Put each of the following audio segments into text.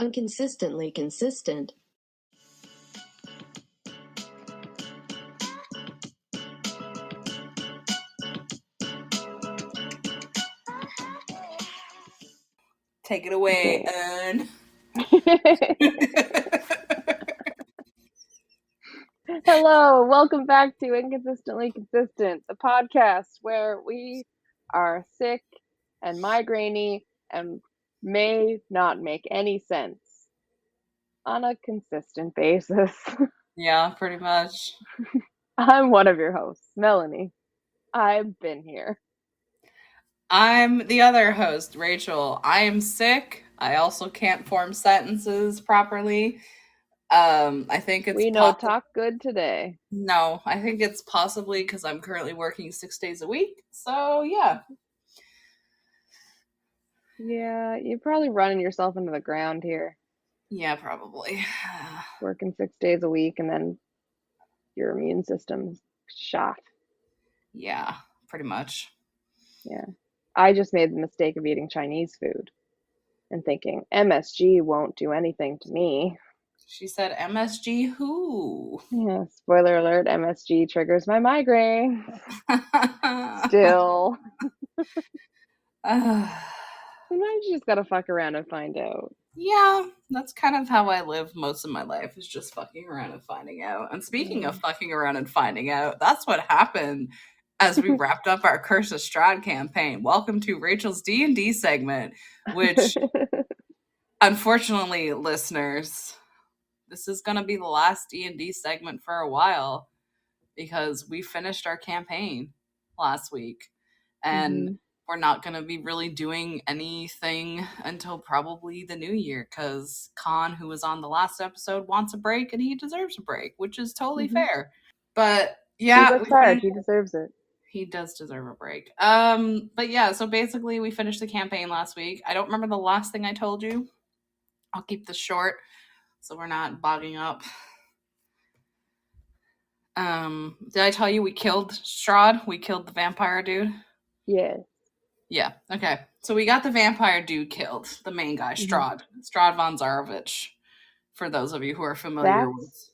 Unconsistently consistent. Take it away, Ern. Hello, welcome back to Inconsistently Consistent, the podcast where we are sick and migrainey and may not make any sense on a consistent basis. Yeah, pretty much. I'm one of your hosts, Melanie. I've been here. I'm the other host, Rachel. I am sick. I also can't form sentences properly. I think it's We know talk good today. No, I think it's possibly because I'm currently working 6 days a week. So yeah. Yeah, you're probably running yourself into the ground here. Yeah, probably. Working 6 days a week and then your immune system's shot. Yeah, pretty much. Yeah. I just made the mistake of eating Chinese food and thinking MSG won't do anything to me. She said MSG who? Yeah, spoiler alert, MSG triggers my migraine. Still. Sometimes you just gotta fuck around and find out. Yeah, that's kind of how I live most of my life, is just fucking around and finding out. And speaking of fucking around and finding out, that's what happened as we wrapped up our Curse of Strahd campaign. Welcome to Rachel's D&D segment, which, unfortunately, listeners, this is going to be the last D&D segment for a while because we finished our campaign last week. And we're not going to be really doing anything until probably the new year because Khan, who was on the last episode, wants a break and he deserves a break, which is totally fair. But yeah, he works hard. He deserves it. He does deserve a break. But yeah, so basically we finished the campaign last week. I don't remember the last thing I told you. I'll keep this short so we're not bogging up. Did I tell you we killed Strahd? We killed the vampire dude? Yeah. Yeah, okay. So we got the vampire dude killed, the main guy, Strahd. Strahd von Zarovich, for those of you who are familiar with.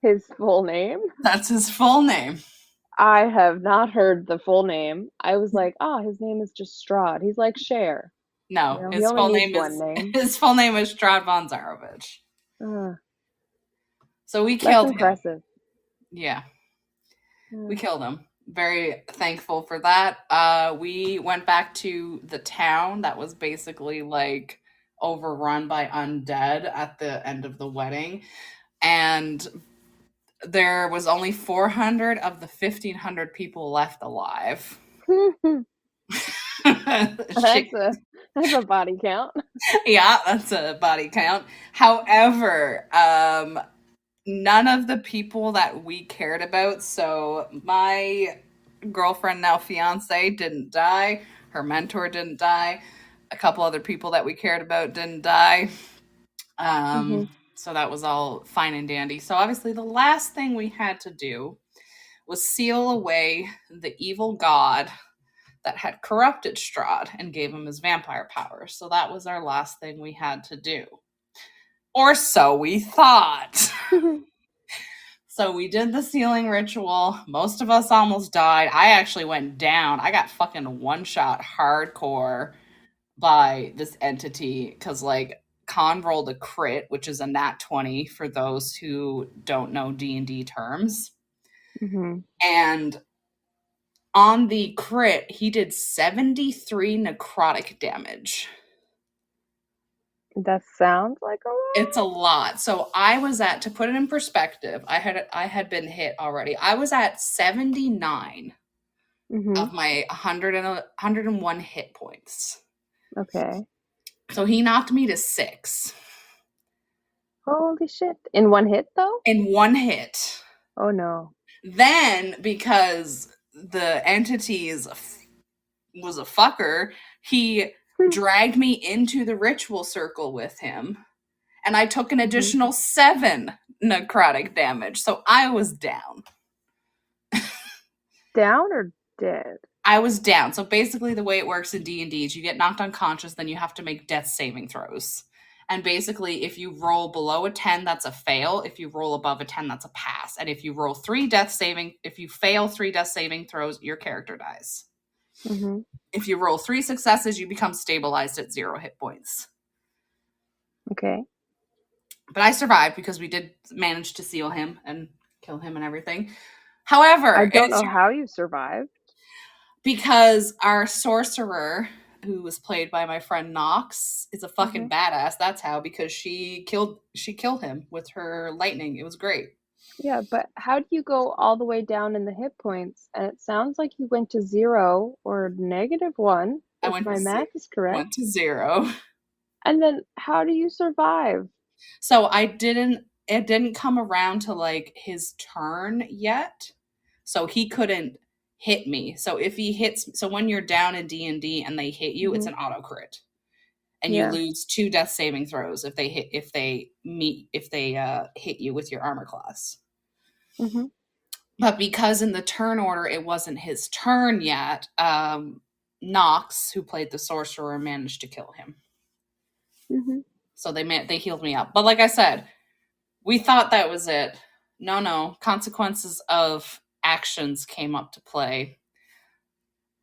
His full name? That's his full name. I have not heard the full name. I was like, his name is just Strahd. He's like Cher. No, his full name is Strahd von Zarovich. So we killed him. That's impressive. Yeah. We killed him. Very thankful for that. We went back to the town that was basically like overrun by undead at the end of the wedding. And there was only 400 of the 1,500 people left alive. That's a body count. Yeah, that's a body count. However, none of the people that we cared about, so my girlfriend, now fiance, didn't die. Her mentor didn't die. A couple other people that we cared about didn't die. So that was all fine and dandy. So obviously the last thing we had to do was seal away the evil god that had corrupted Strahd and gave him his vampire powers. So that was our last thing we had to do. Or so we thought. So we did the sealing ritual. Most of us almost died. I actually went down. I got fucking one-shot hardcore by this entity because, like, Khan rolled a crit, which is a nat 20 for those who don't know D&D terms. And on the crit, he did 73 necrotic damage. That sounds like a lot. It's a lot. So I was at, to put it in perspective, I had been hit already. I was at 79 of my 101 hit points. Okay. So he knocked me to 6. Holy shit. In one hit, though? In one hit. Oh, no. Then, because the entity was a fucker, he dragged me into the ritual circle with him. And I took an additional 7 necrotic damage. So I was down. Down or dead? I was down. So basically the way it works in D&D is you get knocked unconscious, then you have to make death saving throws. And basically, if you roll below a 10, that's a fail. If you roll above a 10, that's a pass. And if you fail 3 death saving throws, your character dies. Mm-hmm. If you roll 3 successes, you become stabilized at 0 hit points. Okay. But I survived because we did manage to seal him and kill him and everything. However, I don't know how you survived. Because our sorcerer, who was played by my friend Nox, is a fucking badass. That's how, because she killed him with her lightning. It was great. Yeah, but how do you go all the way down in the hit points? And it sounds like you went to 0 or -1, if my math is correct. Went to 0. And then how do you survive? So it didn't come around to like his turn yet. So he couldn't hit me. So if he hits, so when you're down in D&D and they hit you, it's an auto crit. And you lose 2 death saving throws if they hit you with your armor class. Mm-hmm. But because in the turn order it wasn't his turn yet, Nox, who played the sorcerer, managed to kill him. Mm-hmm. So they healed me up. But like I said, we thought that was it. No. Consequences of actions came up to play.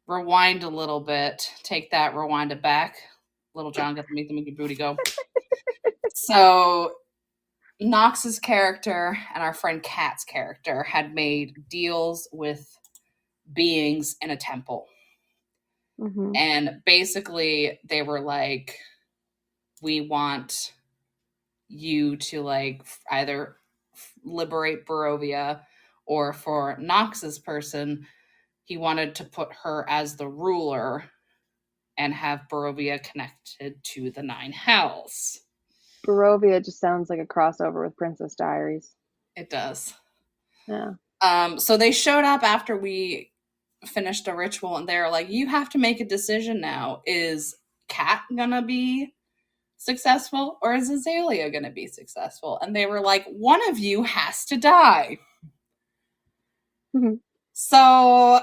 Rewind a little bit. Take that, rewind it back. Little John got to make the Mickey booty go. So Nox's character and our friend Kat's character had made deals with beings in a temple. Mm-hmm. And basically they were like, we want you to like either liberate Barovia, or for Nox's person, he wanted to put her as the ruler and have Barovia connected to the 9 hells. Barovia just sounds like a crossover with Princess Diaries. It does. Yeah. So they showed up after we finished a ritual, and they're like, you have to make a decision now. Is Kat gonna be successful, or is Azalea gonna be successful? And they were like, one of you has to die. Mm-hmm. So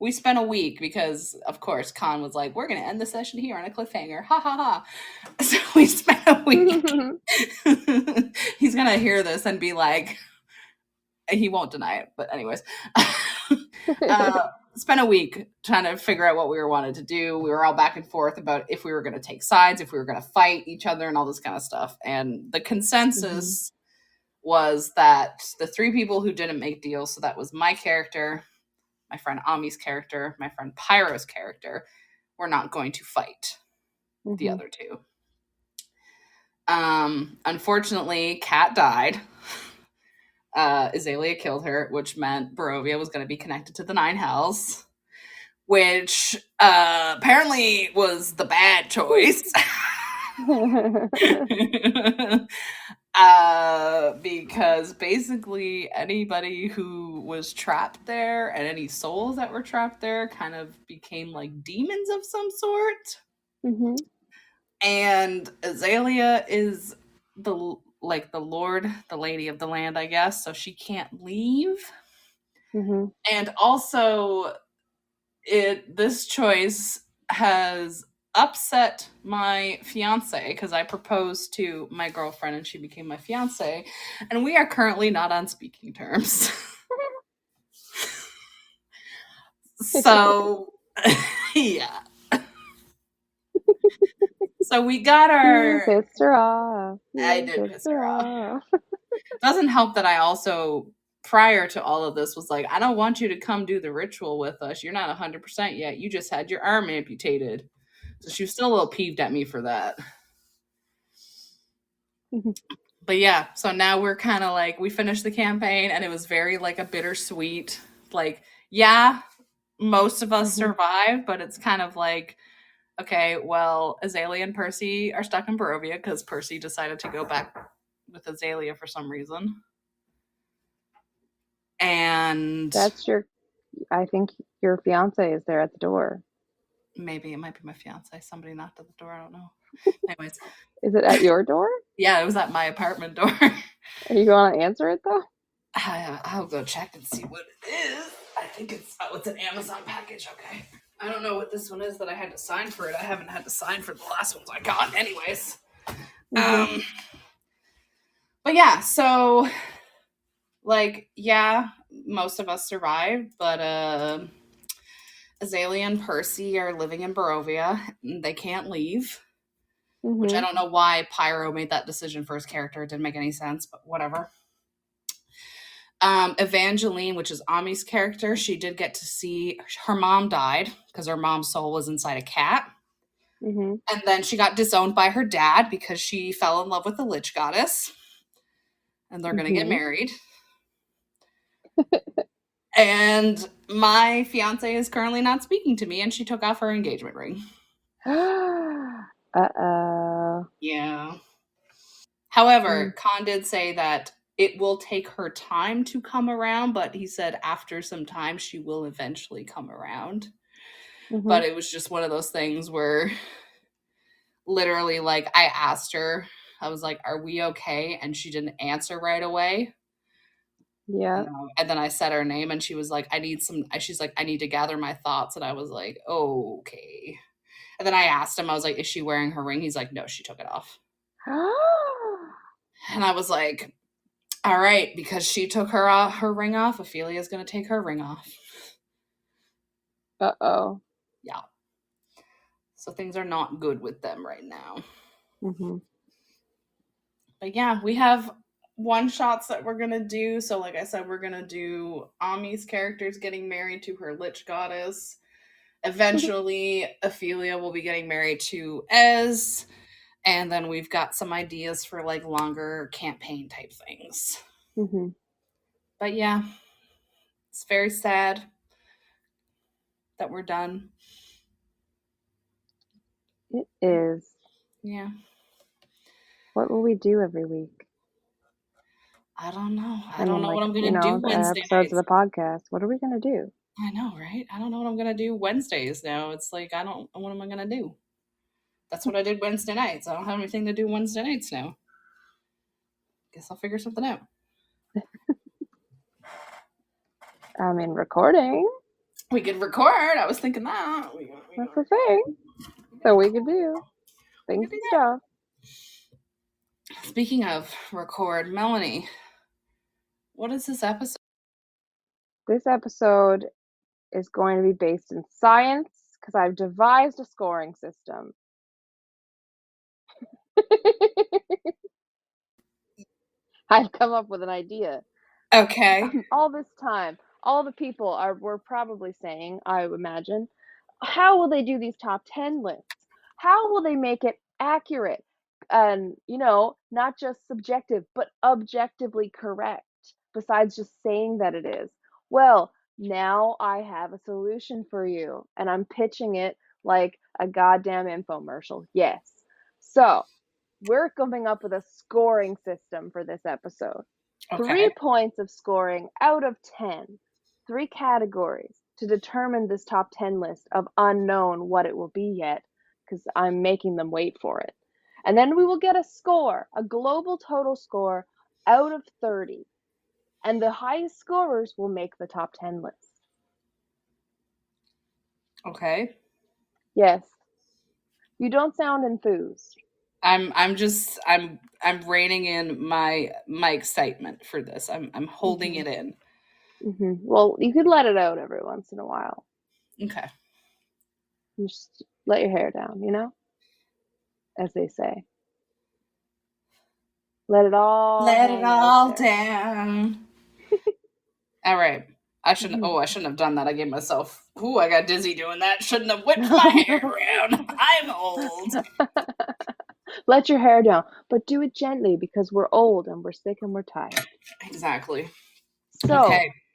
we spent a week because, of course, Khan was like, we're going to end the session here on a cliffhanger. Ha ha ha. So we spent a week. He's going to hear this and be like, he won't deny it. But anyways, spent a week trying to figure out what we wanted to do. We were all back and forth about if we were going to take sides, if we were going to fight each other and all this kind of stuff. And the consensus was that the 3 people who didn't make deals, so that was my character, my friend Ami's character, my friend Pyro's character, were not going to fight the other 2. Unfortunately, Kat died. Azalea killed her, which meant Barovia was going to be connected to the 9 hells, which apparently was the bad choice. Because basically anybody who was trapped there and any souls that were trapped there kind of became like demons of some sort. Mm-hmm. And Azalea is the lord, the lady of the land, I guess, so she can't leave. Mm-hmm. And also this choice has upset my fiance, because I proposed to my girlfriend and she became my fiance, and we are currently not on speaking terms. So yeah. So we got our... You pissed her off. I did piss her off. Doesn't help that I also, prior to all of this, was like, I don't want you to come do the ritual with us. You're not 100% yet. You just had your arm amputated. So she was still a little peeved at me for that. But yeah, so now we're kind of like, we finished the campaign and it was very like a bittersweet, like, yeah, most of us survived, but it's kind of like, okay, well, Azalea and Percy are stuck in Barovia because Percy decided to go back with Azalea for some reason. And I think your fiance is there at the door. Maybe it might be my fiance. Somebody knocked at the door. I don't know. Anyways. Is it at your door? Yeah, it was at my apartment door. Are you going to answer it though? I'll go check and see what it is. I think it's an Amazon package. Okay. I don't know what this one is that I had to sign for it. I haven't had to sign for the last ones I got. Anyways. Um, but yeah, so like, yeah, most of us survived, but Azalea and Percy are living in Barovia. And they can't leave, which I don't know why Pyro made that decision for his character. It didn't make any sense, but whatever. Evangeline, which is Ami's character, she did get to see her mom died because her mom's soul was inside a cat. And then she got disowned by her dad because she fell in love with the Lich Goddess. And they're going to get married. And my fiance is currently not speaking to me, and she took off her engagement ring. Uh-oh. Yeah. However, Khan did say that it will take her time to come around, but he said after some time she will eventually come around. But it was just one of those things where literally, like, I asked her, I was like, are we okay? And she didn't answer right away. Yeah. And then I said her name and she was like, she's like, I need to gather my thoughts. And I was like, oh, okay. And then I asked him, I was like, is she wearing her ring? He's like, no, she took it off. And I was like, all right, because she took her ring off, Ophelia's going to take her ring off. Uh-oh. Yeah. So things are not good with them right now. But yeah, we have one shots that we're going to do. So like I said, we're going to do Ami's characters getting married to her Lich Goddess. Eventually, Ophelia will be getting married to Ez. And then we've got some ideas for like longer campaign type things. But yeah, it's very sad that we're done. It is. Yeah. What will we do every week? I don't know. I don't know what I'm going to do the Wednesday episodes nights. of the podcast. What are we going to do? I know, right? I don't know what I'm going to do Wednesdays now. It's like, what am I going to do? That's what I did Wednesday nights. I don't have anything to do Wednesday nights now. Guess I'll figure something out. I mean, recording. We could record. I was thinking that. That's the thing. So we could do things and stuff. Speaking of record, Melanie, what is this episode? This episode is going to be based in science because I've devised a scoring system. I've come up with an idea. Okay. All this time, all the people were probably saying, I imagine, how will they do these top 10 lists? How will they make it accurate? And, not just subjective, but objectively correct, besides just saying that it is. Well, now I have a solution for you, and I'm pitching it like a goddamn infomercial. Yes. So, we're coming up with a scoring system for this episode. Okay. 3 points of scoring out of 10. 3 categories to determine this top 10 list of unknown what it will be yet, because I'm making them wait for it. And then we will get a score, a global total score out of 30. And the highest scorers will make the top 10 list. Okay. Yes. You don't sound enthused. I'm reining in my excitement for this. I'm holding it in. Well, you could let it out every once in a while. Okay. Just let your hair down, as they say. Let it all down. All right. I shouldn't have done that. I gave myself, I got dizzy doing that. Shouldn't have whipped my hair around. I'm old. Let your hair down, but do it gently because we're old and we're sick and we're tired. Exactly. So,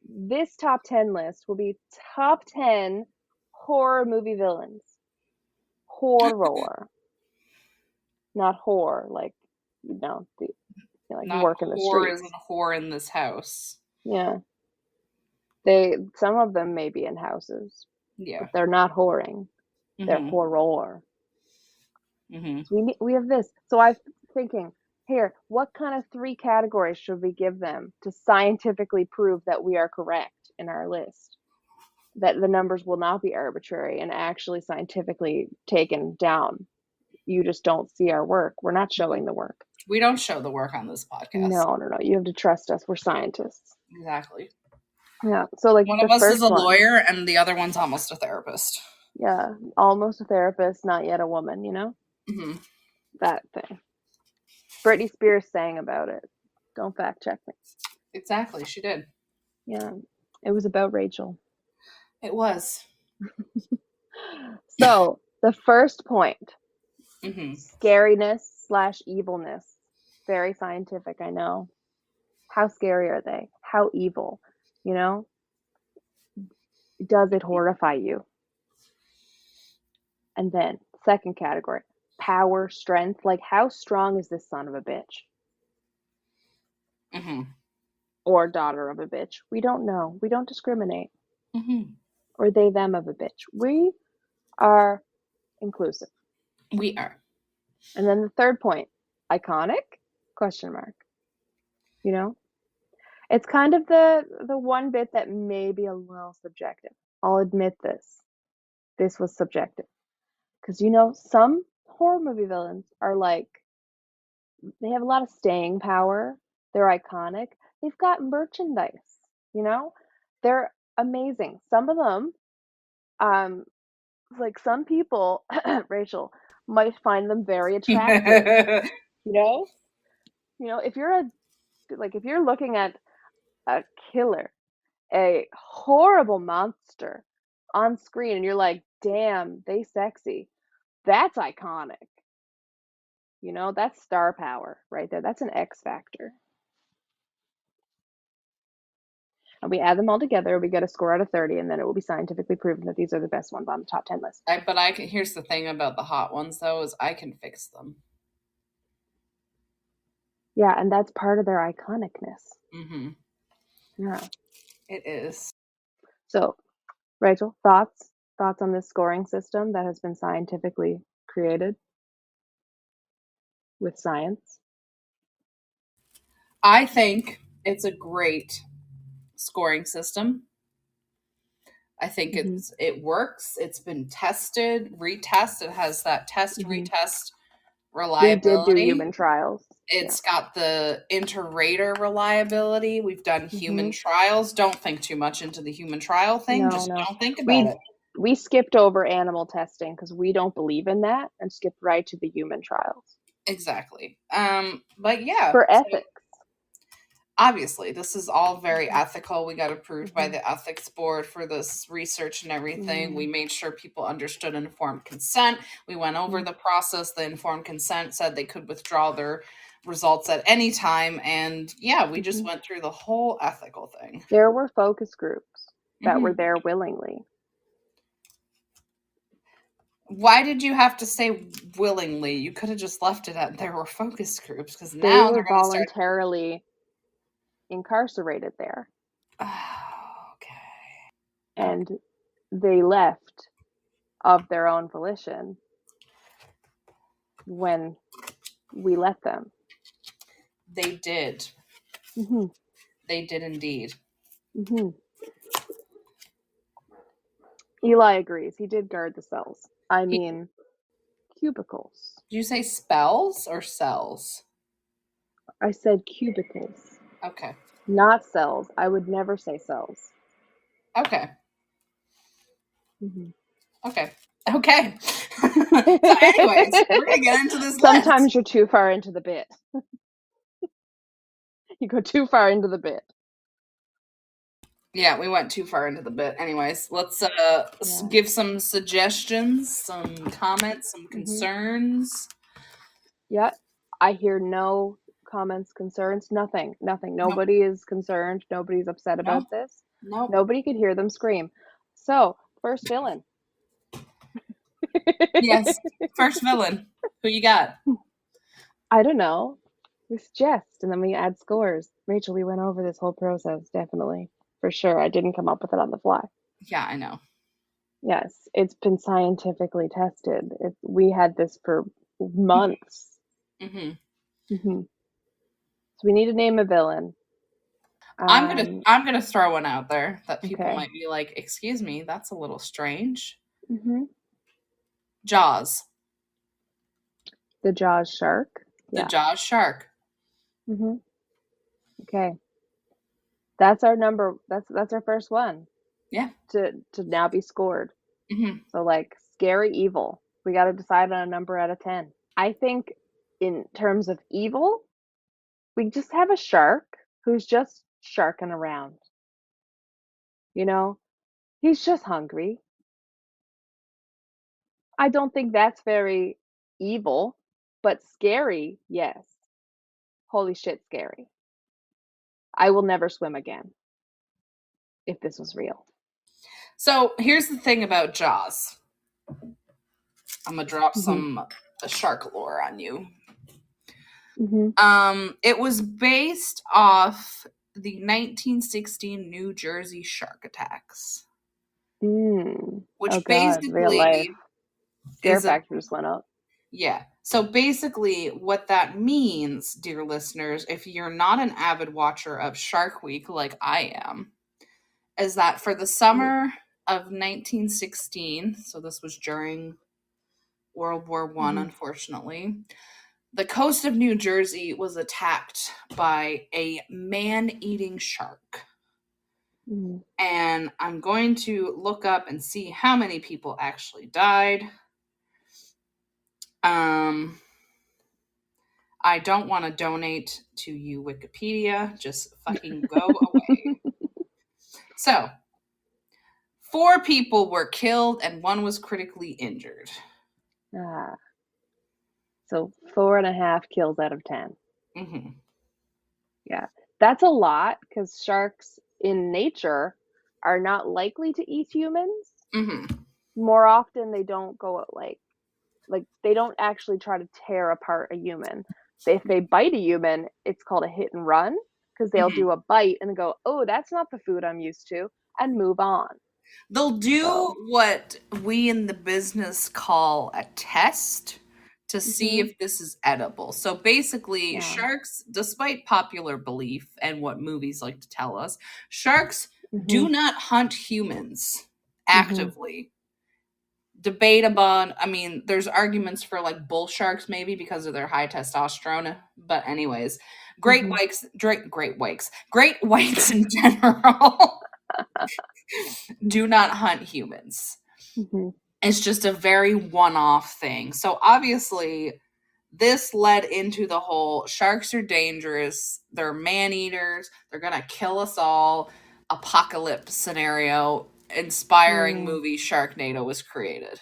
this top 10 list will be top 10 horror movie villains. Horror. Not whore, like, not work in the streets. Isn't whore in this house. Yeah. Some of them may be in houses. Yeah. But they're not whoring. They're horror. So we have this. So I'm thinking, here, what kind of 3 categories should we give them to scientifically prove that we are correct in our list? That the numbers will not be arbitrary and actually scientifically taken down, you just don't see our work. We're not showing the work. We don't show the work on this podcast. No. You have to trust us. We're scientists. Exactly. Yeah. So like One the of us first is a one, lawyer and the other one's almost a therapist. yeah, almost a therapist, not yet a woman, you know? Mm-hmm. That thing. Britney Spears sang about it. Don't fact check me. Exactly, she did. Yeah. It was about Rachel. It was. So the first point, Mm-hmm. scariness/evilness. Very scientific, I know. How scary are they? How evil? You know? Does it horrify you? And then, second category, power, strength. Like, how strong is this son of a bitch? Mm-hmm. Or daughter of a bitch? We don't know. We don't discriminate. Mm-hmm. Or they, them of a bitch. We are inclusive. We are. And then the third point, iconic? Question mark. You know? It's kind of the one bit that may be a little subjective. I'll admit this. This was subjective. Because, you know, some horror movie villains are like, they have a lot of staying power. They're iconic. They've got merchandise, you know? They're amazing. Some of them, like some people, Rachel, might find them very attractive, you know? You know, if you're looking at a killer, a horrible monster on screen and you're like, damn, they sexy. That's iconic. You know, that's star power right there. That's an X factor. And we add them all together, we get a score out of 30, and then it will be scientifically proven that these are the best ones on the top 10 list. Here's the thing about the hot ones though, is I can fix them. Yeah, and that's part of their iconicness. Mm-hmm. Yeah. It is. So, Rachel, thoughts on this scoring system that has been scientifically created with science? I think it's a great scoring system. I think it works. It's been tested, retested. It has that test, retest reliability. We did do human trials. It's got the inter-rater reliability. We've done human trials. Don't think too much into the human trial thing. Don't think about it. We skipped over animal testing because we don't believe in that and skipped right to the human trials. Exactly. But yeah. For ethics. Obviously, this is all very ethical. We got approved by the ethics board for this research and everything. We made sure people understood informed consent. We went over the process. The informed consent said they could withdraw their results at any time. And yeah, we just went through the whole ethical thing. There were focus groups that were there willingly. Why did you have to say willingly? You could have just left it at there were focus groups, because They now were they're going to voluntarily incarcerated there. Okay. And they left of their own volition when we let them. They did. They did indeed. Eli agrees. He did guard the cells. I mean, cubicles. Did you say spells or cells? I said cubicles. Okay. Not cells. I would never say cells. Okay. Okay. So anyways, we're going to get into this Sometimes list. you're too far into the bit. You go too far into the bit. Yeah, we went too far into the bit. Anyways, let's give some suggestions, some comments, some concerns. Yeah, I hear no comments, concerns, nothing. Nobody is concerned. Nobody's upset about this. Nobody could hear them scream. So, first villain. Yes, first villain. Who you got? I don't know. We suggest, and then we add scores. Rachel, we went over this whole process, definitely. For sure. I didn't come up with it on the fly. Yeah, I know. Yes, it's been scientifically tested. We had this for months. So we need to name a villain. I'm gonna throw one out there that people might be like, "Excuse me, that's a little strange." Jaws. The Jaws shark? The Yeah. Jaws shark. Mm-hmm. Okay. That's our number. That's our first one Yeah. to now be scored. hmm So like scary evil. We got to decide on a number out of 10. I think in terms of evil, we just have a shark who's just sharking around. You know, he's just hungry. I don't think that's very evil, but scary, yes. Holy shit, scary. I will never swim again if this was real. So here's the thing about Jaws. I'm gonna drop Mhm. some shark lore on you. Mhm. It was based off the 1916 New Jersey shark attacks, Oh which god, real life. basically Scare is a factor just went up. yeah. So basically, what that means, dear listeners, if you're not an avid watcher of Shark Week like I am, is that for the summer of 1916, so this was during World War One, Mhm. unfortunately, the coast of New Jersey was attacked by a man-eating shark. Mhm. And I'm going to look up and see how many people actually died. I don't want to donate to you, Wikipedia. Just fucking go away. So, 4 people were killed and 1 was critically injured. Ah, so 4.5 kills out of 10. hmm Yeah, that's a lot because sharks in nature are not likely to eat humans. hmm More often, they don't go like they don't actually try to tear apart a human. If they bite a human, it's called a hit and run because they'll hmm do a bite and go, "Oh, that's not the food I'm used to," and move on. They'll do So, what we in the business call a test to see mhm, if this is edible. So basically, yeah, sharks, despite popular belief and what movies like to tell us, sharks do mhm, not hunt humans mhm, actively. Debatable. I mean, there's arguments for like bull sharks maybe because of their high testosterone. But anyways, mhm, great whites in general do not hunt humans. mhm, It's just a very one-off thing. So obviously, this led into the whole sharks are dangerous. They're man-eaters. They're gonna kill us all. Apocalypse scenario. Inspiring mm, movie Sharknado was created.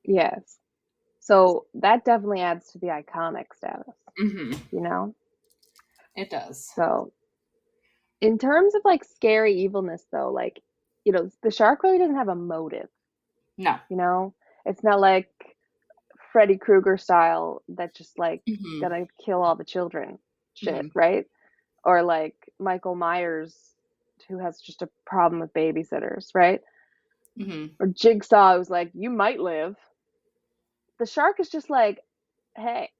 yes. So that definitely adds to the iconic status, hmm you know? It does. So, in terms of like scary evilness, though, like, the shark really doesn't have a motive, No. you know? It's not like Freddy Krueger style that's just like hmm gonna kill all the children shit, hmm right? Or like Michael Myers, who has just a problem with babysitters, right? hmm Or Jigsaw, who's like, you might live. The shark is just like, hey,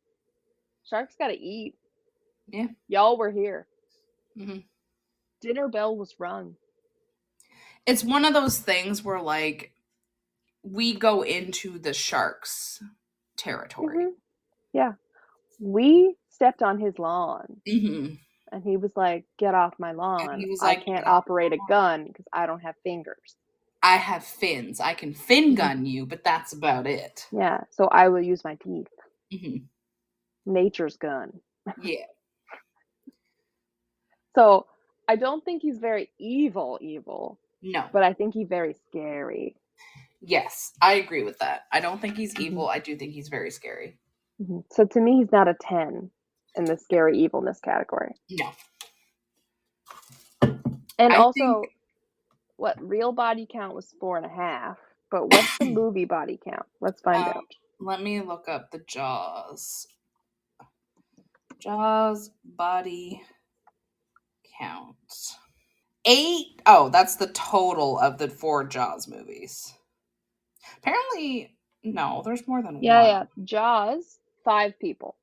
sharks gotta eat. Yeah. Y'all were here. hmm Dinner bell was rung. It's one of those things where like we go into the sharks territory. Hmm. Yeah. We stepped on his lawn hmm and he was like, get off my And lawn. he was I like, can't operate a gun because I don't have fingers. I have fins. I can fin Hmm. gun you, but that's about it. Yeah. So I will use my teeth. hmm Nature's gun. Yeah. So I don't think he's very evil, No. but I think he's very scary. Yes, I agree with that. I don't think he's Hmm. evil. I do think he's very scary. Hmm. So to me, he's not a 10 in the scary evilness category. No. And I think also, what real body count was 4.5, but what's the movie body count? Let's find out. let me look up the Jaws. Jaws body count. 8. Oh, that's the total of the 4 Jaws movies. Apparently, no, there's more than Yeah, one. yeah. Jaws, 5 people.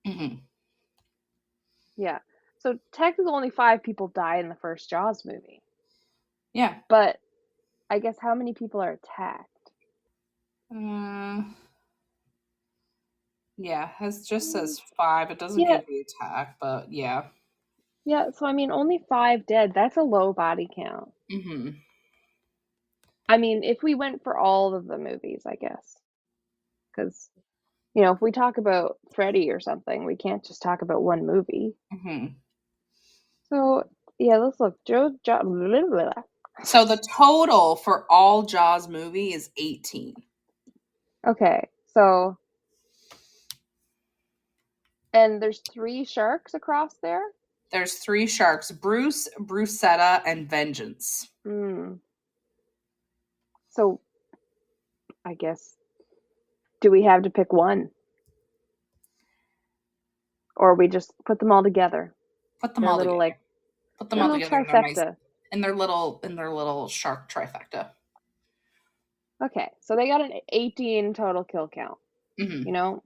hmm Yeah. So technically only 5 people died in the first Jaws movie. Yeah. But I guess how many people are attacked? Uh, Yeah, it just says 5. It doesn't Yeah, give the attack, but yeah. yeah. So I mean, only 5 dead. That's a low body count. Mm-hmm. I mean, if we went for all of the movies, I guess, because if we talk about Freddy or something, we can't just talk about one movie. Mm-hmm. So yeah, let's look. Blah, blah, blah. So the total for all Jaws movie is 18. Okay, so and there's 3 sharks across there. There's 3 sharks: Bruce, Brucetta, and Vengeance. Hmm. So I guess, do we have to pick one, or we just put them all together? Put them Their all little together. like Put them their all little together in their nice, trifecta. in their little shark trifecta. Okay, so they got an 18 total kill count. Mm-hmm. You know,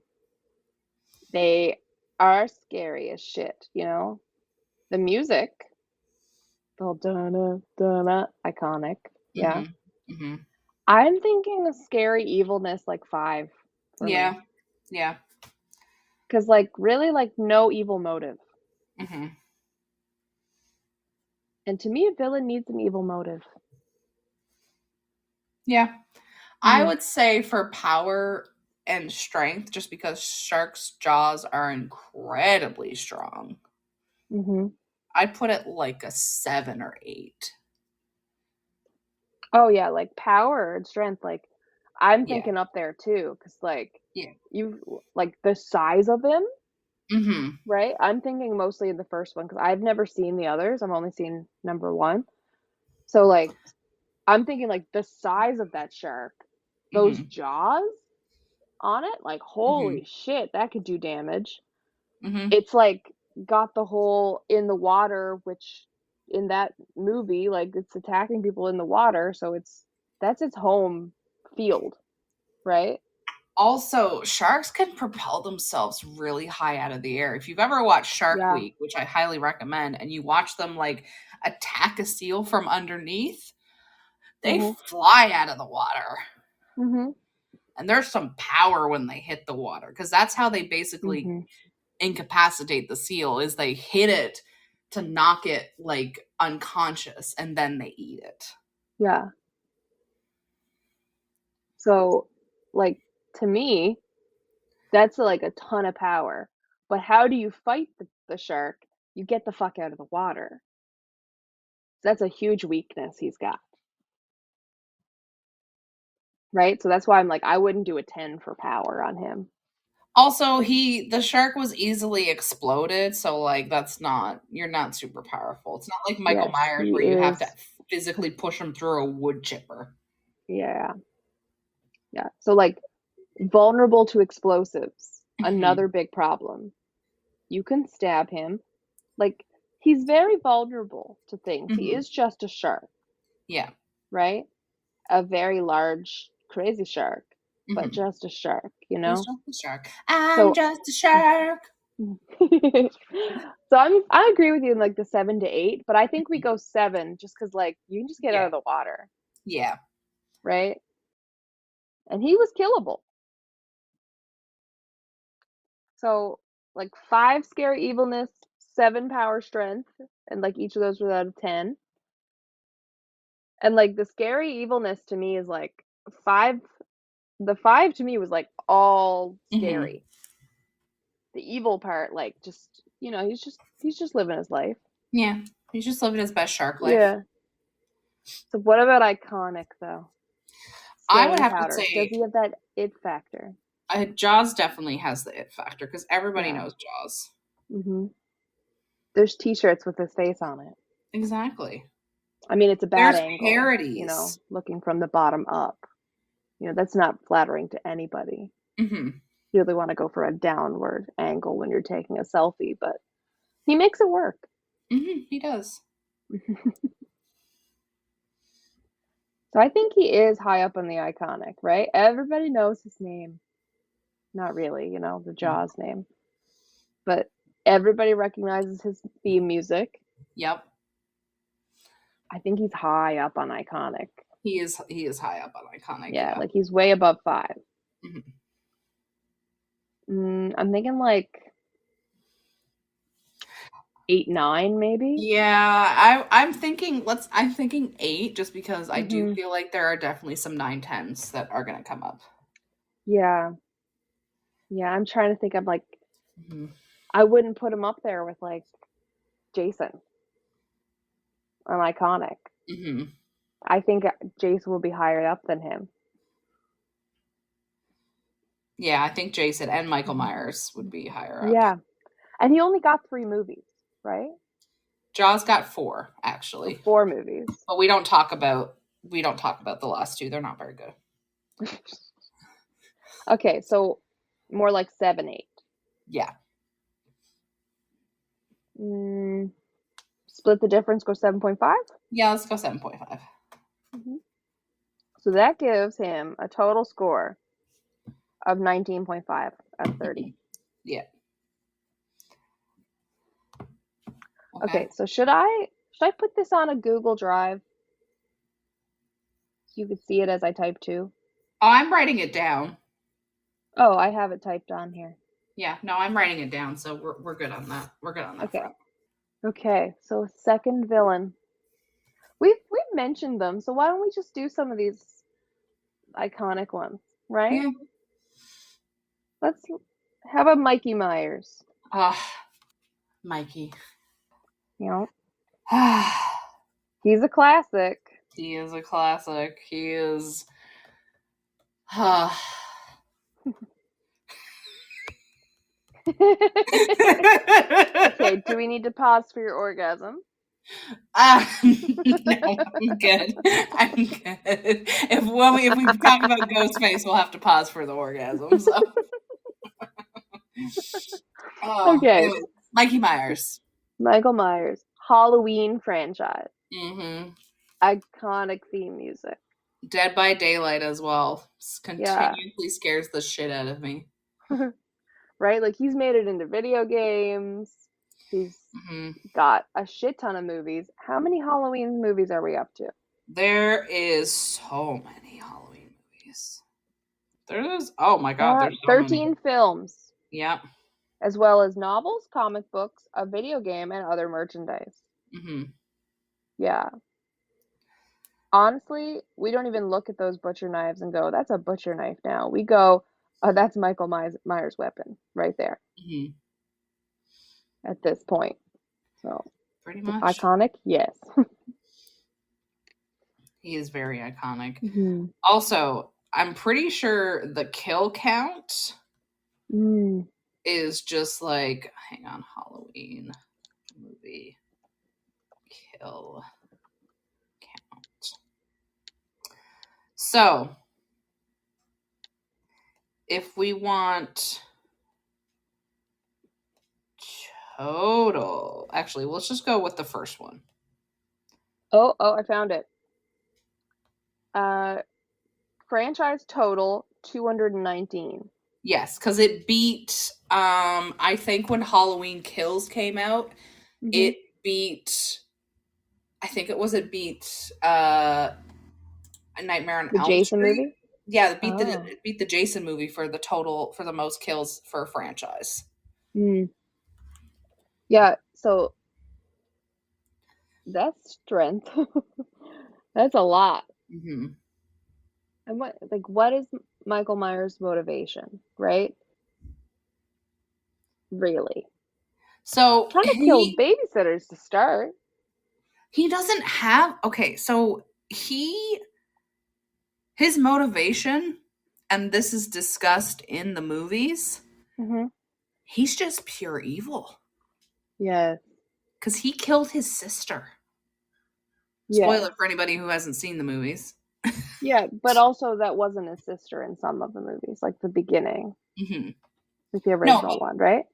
they are scary as shit. The music, the whole da iconic. Yeah, Mm-hmm. Mm-hmm. I'm thinking of scary evilness like 5 for Yeah. me, Yeah. because like really like no evil motive, Mm-hmm. and to me a villain needs an evil motive. Yeah. I Mhm. would say for power and strength, just because sharks' jaws are incredibly strong, Mhm. I'd put it like a 7 or 8. Oh yeah, like power and strength. Like I'm Yeah. thinking up there too, because like Yeah. you like the size of him, Mm-hmm. right? I'm thinking mostly in the first one because I've never seen the others. I've only seen number 1. So like I'm thinking like the size of that shark, those Mm-hmm. jaws on it, like Mm-hmm. holy shit, that could do damage. Mm-hmm. It's like got the whole in the water, which in that movie, like it's attacking people in the water, so that's its home field, right? Also, sharks can propel themselves really high out of the air. If you've ever watched Shark Yeah. Week, which I highly recommend, and you watch them like attack a seal from underneath, they Mhm. fly out of the water. Mhm. And there's some power when they hit the water, because that's how they basically Mhm. incapacitate the seal, is they hit it to knock it like unconscious, and then they eat it. Yeah. So like to me, that's like a ton of power. But how do you fight the shark? You get the fuck out of the water. That's a huge weakness he's got, right? So that's why I'm like, I wouldn't do a 10 for power on him. Also, the shark was easily exploded, so like you're not super powerful. It's not like Michael Yes, Myers he where you have to is. physically push him through a wood chipper. Yeah, yeah. So like vulnerable to explosives, Hmm. another big problem. You can stab him. Like he's very vulnerable to things. He Hmm. is just a shark, Yeah. right? A very large, crazy shark, but Hmm. just a shark, He's just a shark. I'm So just a shark. so I agree with you in like the 7 to 8, but I think we go 7 just because like you can just get out Yeah. of the water, Yeah. right? And he was killable. So like 5 scary evilness, 7 power strength, and like each of those was out of 10. And like the scary evilness to me is like 5. The 5 to me was like all Hmm. scary. The evil part, like just he's just living his life. Yeah. He's just living his best shark life. Yeah. So what about iconic though? I would Staying have to powder. Does say he have that it factor? Jaws definitely has the it factor, because everybody Yeah. knows Jaws. There's t-shirts with his face on it. Exactly. I mean, it's a bad There's angle, parodies. looking from the bottom up. That's not flattering to anybody. Hmm. You really want to go for a downward angle when you're taking a selfie, but he makes it work. Hmm. He does. So I think he is high up on the iconic, right? Everybody knows his name. Not really, the Mhm. Jaws name, but everybody recognizes his theme music. Yep. I think he's high up on iconic. He is high up on iconic, Yeah, yeah. like he's way above 5. Hmm. I'm thinking like 8, 9, maybe. Yeah, I'm thinking I'm thinking 8 just because I do Mhm. feel like there are definitely some 9-10s that are gonna come up. Yeah. Yeah, I'm trying to think. I'm like, Mhm. I wouldn't put him up there with like Jason, an iconic. Mhm. I think Jason will be higher up than him. Yeah, I think Jason and Michael Mhm. Myers would be higher up. Yeah. And he only got 3 movies, right? Jaws got 4 Or actually. 4 movies. But we don't talk about the last 2. They're not very good. Okay, so more like 7, 8. Yeah. Split the difference, go 7.5. Yeah, let's go 7.5. So that gives him a total score of 19.5 out of 30. Yeah. Okay, so should I put this on a Google Drive so you could see it as I type too? Oh, I'm writing it down. Oh, I have it typed on here. Yeah, no, I'm writing it down, so we're good on that. We're good on that Okay. front. Okay, so second villain. We've mentioned them, so why don't we just do some of these iconic ones, right? Yeah. Let's how about Mikey Myers? Mikey. You know, he's a classic. He is a classic. He is Okay, do we need to pause for your orgasm? No, I'm good. I'm good. If we talk about Ghostface, we'll have to pause for the orgasm. So. Okay. Anyways, Mikey Myers. Michael Myers, Halloween franchise, Mm-hmm. iconic theme music. Dead by Daylight as well. Yeah. Continuously scares the shit out of me. Right? Like he's made it into video games. He's Mm-hmm. got a shit ton of movies. How many Halloween movies are we up to? There is so many Halloween movies. There's oh my god, there's so 13 many. films, Yeah. as well as novels, comic books, a video game, and other merchandise. Mm-hmm. Yeah. Honestly, we don't even look at those butcher knives and go, that's a butcher knife now. We go, oh, that's Michael Myers' weapon right there Mm-hmm. at this point. So, Pretty much. iconic? Yes. He is very iconic. Mm-hmm. Also, I'm pretty sure the kill count is just like, hang on, Halloween movie kill count. So, if we want total, actually, let's just go with the first one. Oh, I found it. Franchise total 219. Yes, because it beat, I think when Halloween Kills came out, it beat, I think it beat A Nightmare on The Elm Jason Street. movie? Yeah, Oh. it beat the Jason movie for the most kills for a franchise. Yeah, so that's strength. That's a lot. Mm-hmm. And what is Michael Myers' motivation, right? Really? So Trying to kill babysitters to start. he doesn't have okay. So his motivation, and this is discussed in the movies. Mm-hmm. He's just pure evil. Yes. Because he killed his sister. Yes. Spoiler for anybody who hasn't seen the movies. Yeah, but also that wasn't his sister in some of the movies, like the beginning, Mm-hmm. like the original one, right?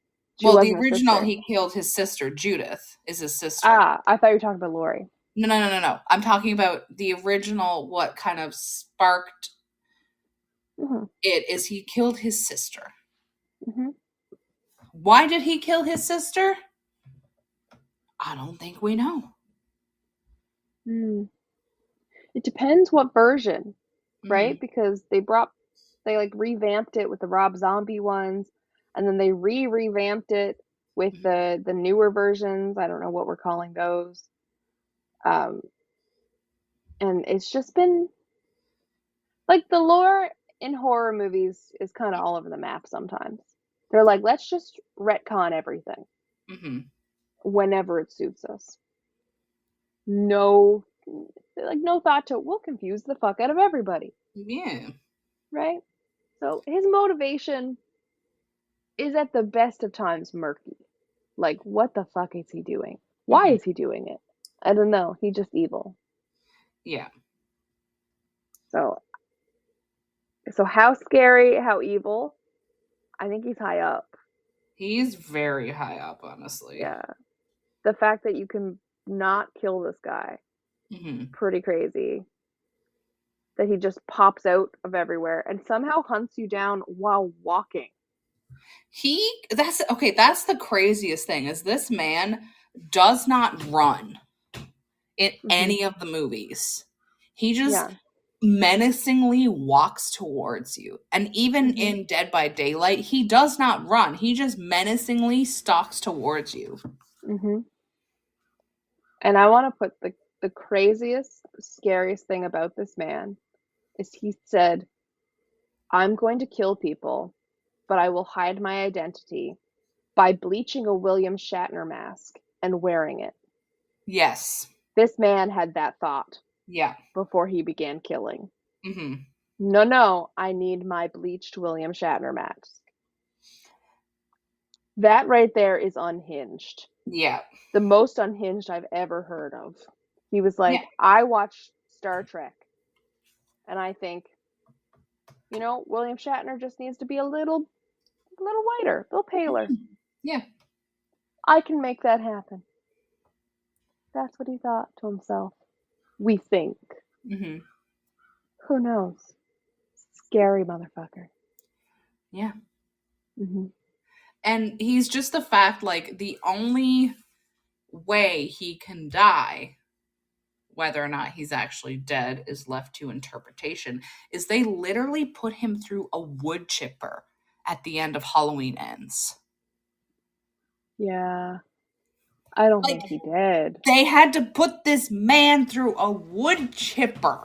She Well, the wasn't his original, sister. he killed his sister. Judith is his sister. Ah, I thought you were talking about Laurie. No. I'm talking about the original, what kind of sparked it is he killed his sister. Mm-hmm. Why did he kill his sister? I don't think we know. It depends what version, right? Because they like revamped it with the Rob Zombie ones, and then they revamped it with the newer versions. I don't know what we're calling those. And it's just been like the lore in horror movies is kind of all over the map sometimes. They're like, let's just retcon everything Mm-hmm. whenever it suits us. No thought to, we'll confuse the fuck out of everybody, Yeah. right? So his motivation is at the best of times murky. Like, what the fuck is he doing? Why is he doing it? I don't know. He's just evil. Yeah. So how scary, how evil? I think he's high up. He's very high up, honestly. Yeah. The fact that you can not kill this guy, pretty crazy. That he just pops out of everywhere and somehow hunts you down while walking. That's the craziest thing, is this man does not run in any of the movies. He just menacingly walks towards you. And even in Dead by Daylight, he does not run. He just menacingly stalks towards you. And I want to put the craziest, scariest thing about this man is he said, I'm going to kill people, but I will hide my identity by bleaching a William Shatner mask and wearing it. Yes. This man had that thought. Yeah. Before he began killing. No, I need my bleached William Shatner mask. That right there is unhinged. Yeah. The most unhinged I've ever heard of. He was like, I watch Star Trek, and I think, William Shatner just needs to be a little whiter, a little paler. Yeah. I can make that happen. That's what he thought to himself. We think. Who knows? Scary motherfucker. Yeah. And he's just the fact, like, the only way he can die, whether or not he's actually dead is left to interpretation, is they literally put him through a wood chipper at the end of Halloween Ends. Yeah. I don't think he did. They had to put this man through a wood chipper.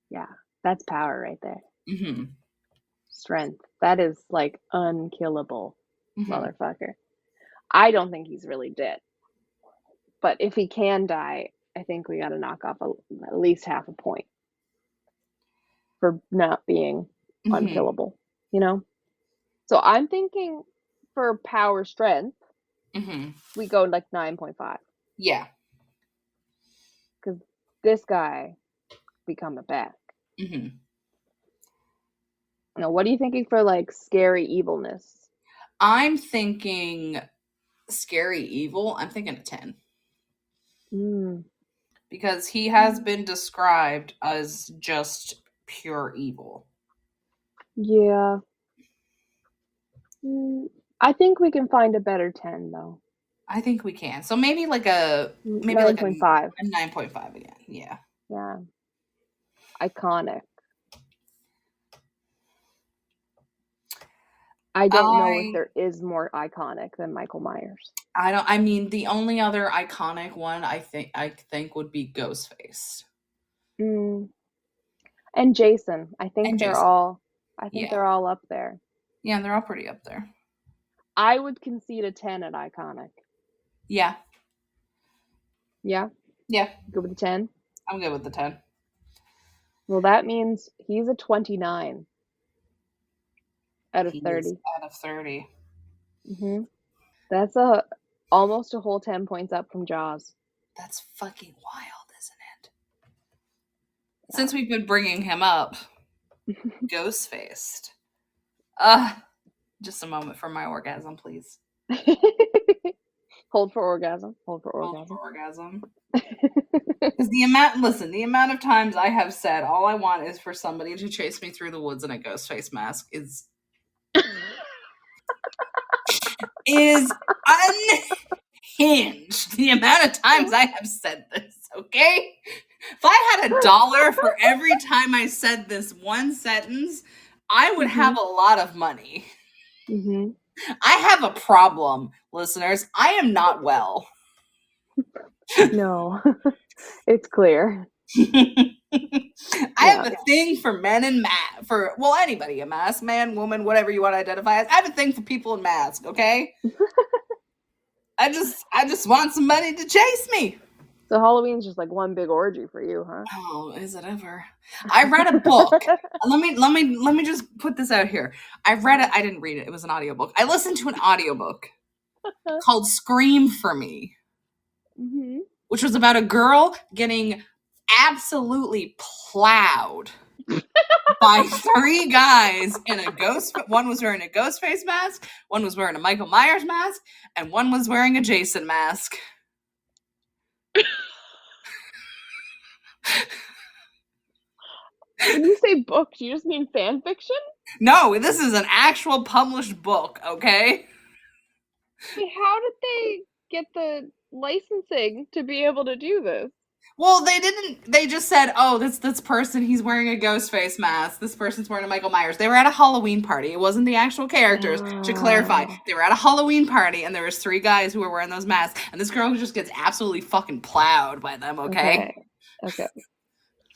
Yeah, that's power right there. Strength. That is like unkillable, motherfucker. I don't think he's really dead. But if he can die, I think we got to knock off at least half a point for not being unkillable, So I'm thinking for power strength, we go like 9.5. Yeah. Because this guy, we coming back. Now, what are you thinking for like scary evilness? I'm thinking scary evil. I'm thinking a 10. Because he has been described as just pure evil. Yeah. I think we can find a better 10 though. I think we can. So maybe like a 9.5. A 9.5 again. Yeah. Yeah. Iconic. I don't know if there is more iconic than Michael Myers. The only other iconic one I think would be Ghostface. And Jason. I think they're all up there. Yeah, they're all pretty up there. I would concede a 10 at iconic. Yeah. Yeah? Yeah. Good with the 10? I'm good with the 10. Well, that means he's a 29 out of 30. Out of 30. That's almost a whole 10 points up from Jaws. That's fucking wild, isn't it? Yeah. Since we've been bringing him up, Ghostface. Just a moment for my orgasm, please. Hold for orgasm. Because the amount of times I have said all I want is for somebody to chase me through the woods in a Ghostface mask is unhinged. The amount of times I have said this, okay? If I had $1 for every time I said this one sentence, I would have a lot of money. I have a problem, listeners. I am not well. No, it's clear. I have Yeah. a thing for men in mask. Well, anybody in mask, man, woman, whatever you want to identify as. I have a thing for people in mask. Okay. I just want somebody to chase me. So Halloween's just like one big orgy for you, huh? Oh, is it ever? I read a book. let me just put this out here. I read it. I didn't read it. It was an audiobook. I listened to an audiobook called Scream for Me, Mm-hmm. which was about a girl getting absolutely plowed by three guys in a ghost. One was wearing a ghost face mask, one was wearing a Michael Myers mask, and one was wearing a Jason mask. When you say book, do you just mean fan fiction? No, this is an actual published book, okay? Wait, how did they get the licensing to be able to do this? Well, they didn't. They just said, "Oh, this person, he's wearing a ghost face mask. This person's wearing a Michael Myers." They were at a Halloween party. It wasn't the actual characters. To clarify, they were at a Halloween party, and there was three guys who were wearing those masks, and this girl just gets absolutely fucking plowed by them. Okay.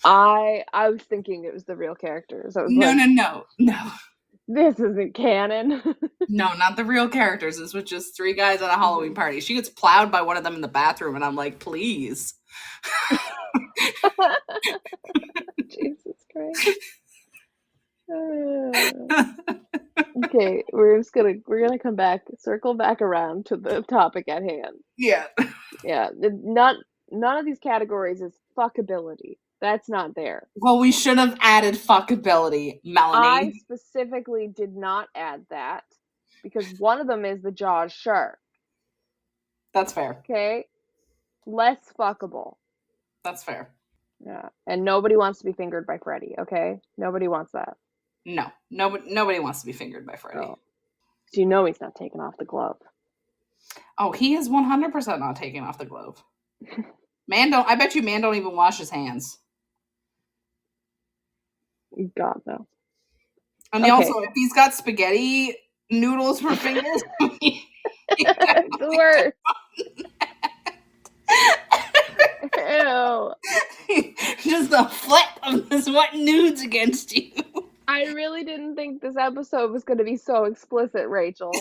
I was thinking it was the real characters. I was No, like, no. This isn't canon. No, not the real characters. This was just three guys at a Halloween party. She gets plowed by one of them in the bathroom, and I'm like, please. Jesus Christ. Okay, we're gonna come back, circle back around to the topic at hand. Yeah. Yeah, none of these categories is fuckability. That's not there. Well, we should have added fuckability, Melanie. I specifically did not add that because one of them is the Jaws shark. That's fair. Okay? Less fuckable. That's fair. Yeah. And nobody wants to be fingered by Freddy, okay? Nobody wants that. No, nobody wants to be fingered by Freddy. Oh. So you know he's not taking off the glove. Oh, he is 100% not taking off the glove. I bet you man don't even wash his hands. God, no. And also, if he's got spaghetti noodles for fingers, it's the worst. Ew. Just the flip of the sweat nudes against you. I really didn't think this episode was going to be so explicit, Rachel.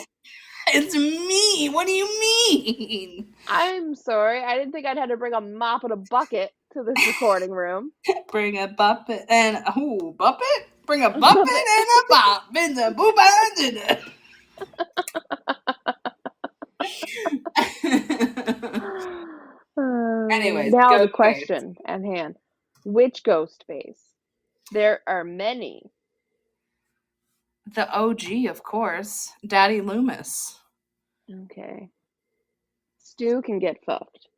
It's me. What do you mean? I'm sorry. I didn't think I'd had to bring a mop and a bucket to this recording room. Bring a bucket and bucket? Bring a bucket and a bop in the boop and Anyways, now the question at hand. Which ghost face? There are many. The OG, of course. Daddy Loomis. Okay. Stu can get fucked.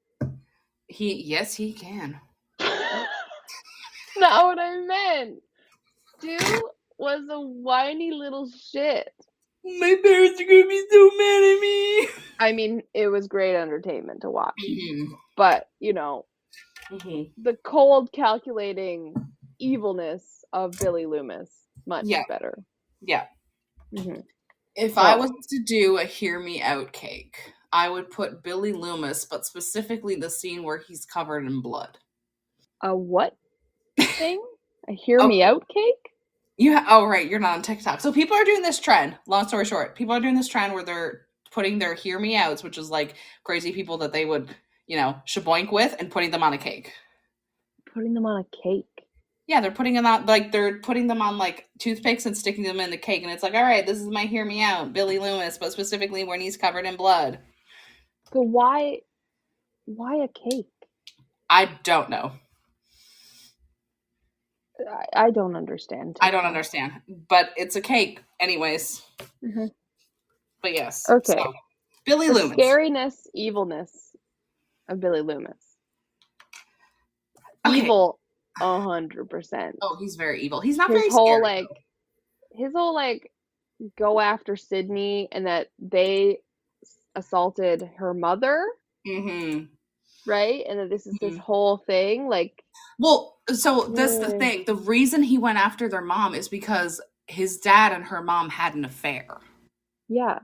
Yes, he can. Not what I meant. Stu was a whiny little shit. My parents are gonna be so mad at me. I mean, it was great entertainment to watch. Mm-hmm. But, the cold, calculating evilness of Billy Loomis, much better. Yeah. Mm-hmm. If I was to do a Hear Me Out cake, I would put Billy Loomis, but specifically the scene where he's covered in blood. A what thing? A Hear Me Out cake? Right, you're not on TikTok. So people are doing this trend, long story short, people are doing this trend where they're putting their Hear Me Outs, which is like crazy people that they would, shaboink with, and putting them on a cake. Putting them on a cake? Yeah, they're putting them on, they're putting them on, toothpicks and sticking them in the cake, and it's like, all right, this is my Hear Me Out, Billy Loomis, but specifically when he's covered in blood. So why a cake? I don't know. I don't understand. I don't understand, but it's a cake anyways. Mm-hmm. But yes. Okay. So, Billy Loomis. Scariness, evilness of Billy Loomis. Okay. Evil 100%. Oh, he's very evil. He's not very scary. His whole go after Sydney and that they assaulted her mother. Mm-hmm. Right? And that this is this whole thing. Well, so that's the thing. The reason he went after their mom is because his dad and her mom had an affair. Yeah.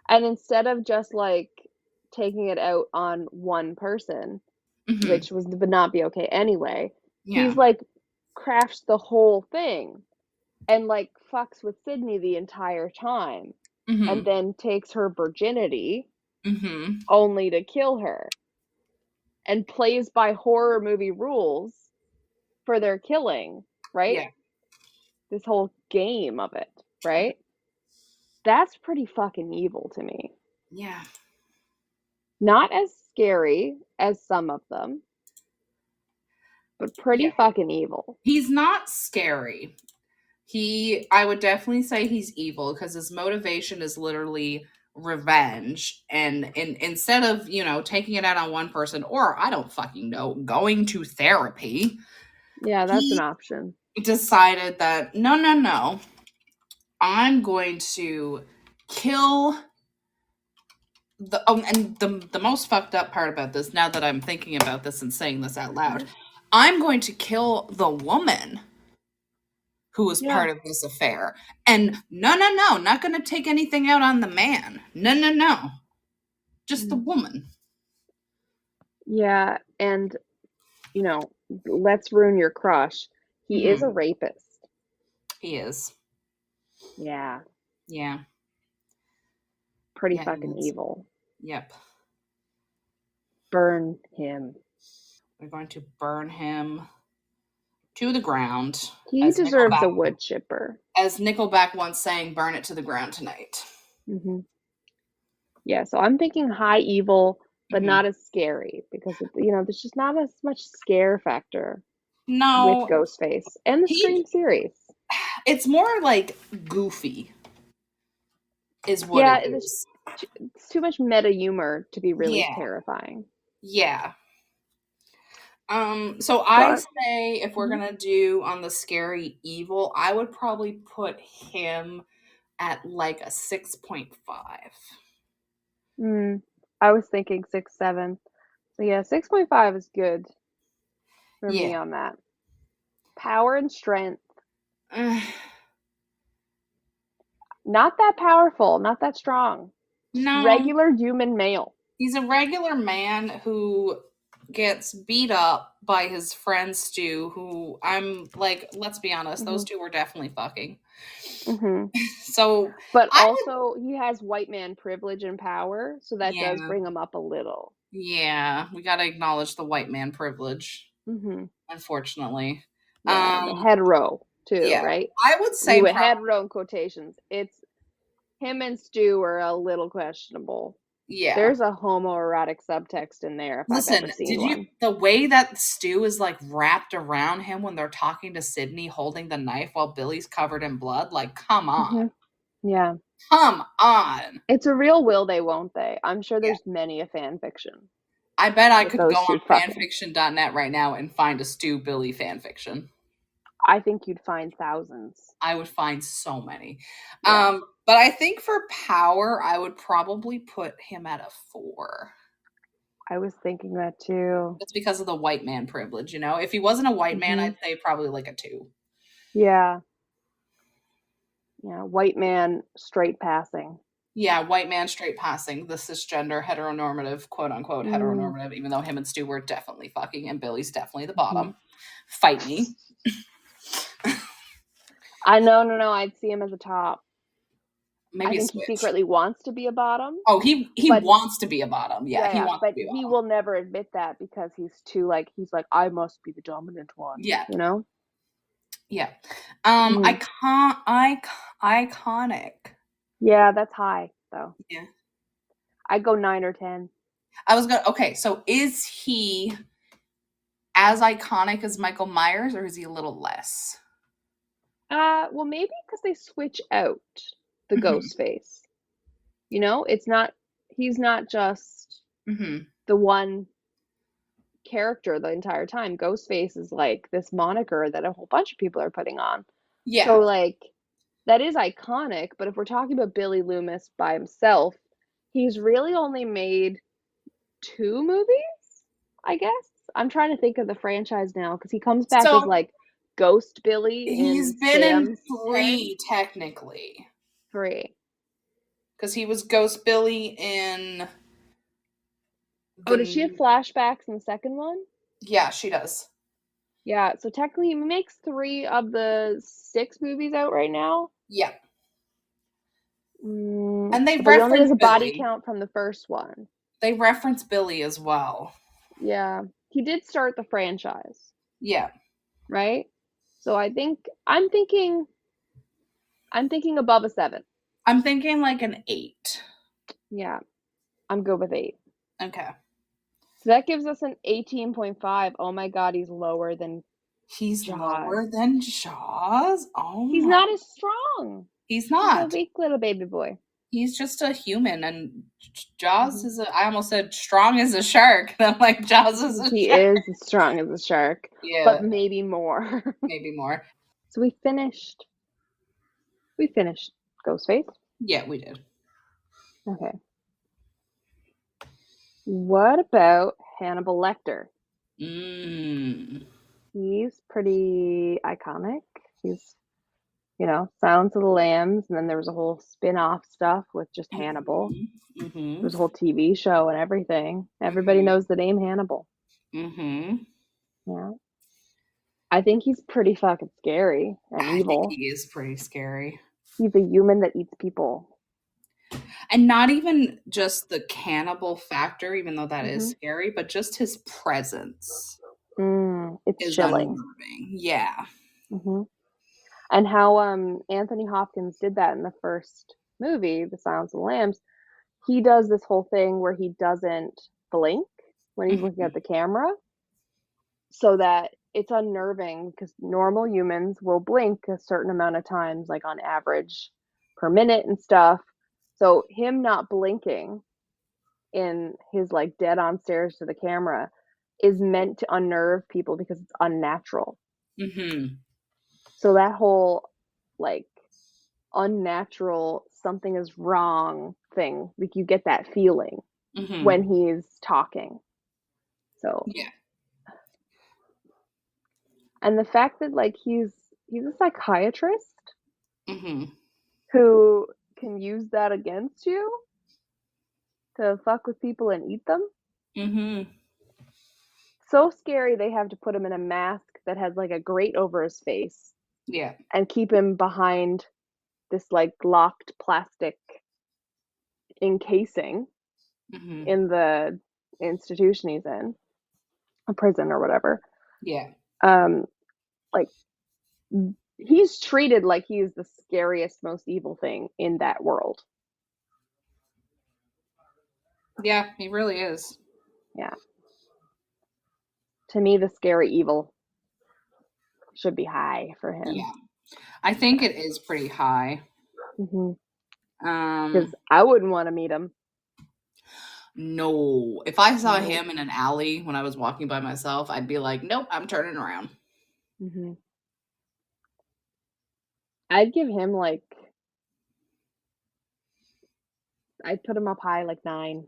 And instead of just like taking it out on one person, Mhm. which would not be okay anyway, Yeah. he's like crafts the whole thing and like fucks with Sydney the entire time and Mhm. then takes her virginity Mhm. only to kill her and plays by horror movie rules for their killing, right? Yeah. This whole game of it, right? That's pretty fucking evil to me. Yeah. Not as scary as some of them, but pretty Yeah. fucking evil. He's not scary. I would definitely say he's evil because his motivation is literally revenge. And instead of, taking it out on one person, or I don't fucking know, going to therapy, Yeah, that's an he option. decided that no, I'm going to kill and the most fucked up part about this, now that I'm thinking about this and saying this out loud, I'm going to kill the woman who was Yeah. part of this affair. And no, not going to take anything out on the man. No. Just the woman. Yeah, and let's ruin your crush. He is a rapist. He is. Yeah. Yeah. Pretty Yeah, he fucking is. evil. Yep. Burn him. We're going to burn him to the ground. He deserves a wood chipper. As Nickelback once sang, burn it to the ground tonight. Mm-hmm. Yeah, so I'm thinking high evil, but Mhm. not as scary because there's just not as much scare factor No. with Ghostface and the Scream series. It's more like goofy, is what Yeah, it is. it's too much meta humor to be really Yeah. terrifying. Yeah. So I say if we're Mhm. gonna do on the scary evil, I would probably put him at like a 6.5. I was thinking 6, 7. So yeah, 6.5 is good for me Yeah. on that. Power and strength. Not that powerful, not that strong. Just No. regular human male. He's a regular man who gets beat up by his friend Stu, who I'm like, let's be honest, those two were definitely fucking. So, but also he has white man privilege and power, so that does Yeah. bring him up a little. Yeah, we got to acknowledge the white man privilege, unfortunately. Yeah, the hetero too, Yeah, right? I would say with hetero in quotations. It's him and Stu are a little questionable. Yeah. There's a homoerotic subtext in there if I've ever seen one. The way that Stu is like wrapped around him when they're talking to Sydney holding the knife while Billy's covered in blood, like, come on. Yeah. Come on. It's a real will they, won't they? I'm sure there's many a fan fiction. I bet I could go on fanfiction.net right now and find a Stu Billy fanfiction. I think you'd find thousands. I would find so many. Yeah. But I think for power, I would probably put him at a 4. I was thinking that too. That's because of the white man privilege, If he wasn't a white man, I'd say probably like a 2. Yeah. Yeah, white man straight passing. Yeah, white man straight passing, the cisgender heteronormative, quote unquote heteronormative, even though him and Stu were definitely fucking and Billy's definitely the bottom. Fight me. No, I'd see him as a top. Maybe I think he secretly wants to be a bottom. Oh, he wants to be a bottom. Yeah, he wants to be a bottom. He will never admit that because he's too he's like, I must be the dominant one. Yeah. Yeah. Iconic. Yeah, that's high though. Yeah. I'd go 9 or 10. Okay, so is he as iconic as Michael Myers or is he a little less? Well, maybe because they switch out the ghost face. It's not, he's not just the one character the entire time. Ghostface is like this moniker that a whole bunch of people are putting on. Yeah. So that is iconic, but if we're talking about Billy Loomis by himself, he's really only made 2 movies, I guess. I'm trying to think of the franchise now because he comes back as Ghost Billy. He's been in 3 technically. 3. Because he was Ghost Billy in Oh, does she have the. flashbacks in the second one? Yeah, she does. Yeah, so technically he makes 3 of the 6 movies out right now. Yeah. Mm, And they but he only has reference a body Billy. count from the first one. They reference Billy as well. Yeah, he did start the franchise, Yeah. right? So I'm thinking above a 7. I'm thinking like an 8. Yeah, I'm good with 8. Okay. So that gives us an 18.5. Oh my God, he's lower than He's Jaws. lower than Jaws? Oh He's my. not as strong. He's He's a not. weak little baby boy. He's just a human, and Jaws Mhm. is I almost said strong as a shark. I'm like, Jaws is a He shark. is as strong as a shark, Yeah, but maybe more. maybe more. So we finished Ghostface. Yeah, we did. Okay. What about Hannibal Lecter? He's pretty iconic. He's, Silence of the Lambs, and then there was a whole spin-off stuff with just Hannibal. Mm-hmm. There's a whole TV show and everything. Everybody knows the name Hannibal. Mm-hmm. Yeah. I think he's pretty fucking scary and I think evil. he is pretty scary. He's a human that eats people. And not even just the cannibal factor, even though that is Mhm. scary, but just his presence It's is chilling. unnerving. Yeah. hmm And how Anthony Hopkins did that in the first movie, The Silence of the Lambs. He does this whole thing where he doesn't blink when he's looking at the camera, so that it's unnerving, because normal humans will blink a certain amount of times, like on average per minute and stuff. So him not blinking in his like dead on stares to the camera is meant to unnerve people because it's unnatural. Mm-hmm. So that whole like unnatural something is wrong thing, like you get that feeling Mm-hmm. when he's talking. So Yeah. and the fact that like he's a psychiatrist Mm-hmm. who can use that against you to fuck with people and eat them. Mm-hmm. So scary they have to put him in a mask that has like a grate over his face Yeah. and keep him behind this like locked plastic encasing Mm-hmm. in the institution he's in, a prison or whatever. Yeah. Like he's treated like he's the scariest, most evil thing in that world. Yeah, he really is. Yeah. To me, the scary evil should be high for him. Yeah. I think it is pretty high. Because I wouldn't want to meet him. No. If I saw him in an alley when I was walking by myself, I'd be like, nope, I'm turning around. I'd give him like, I'd put him up high, like 9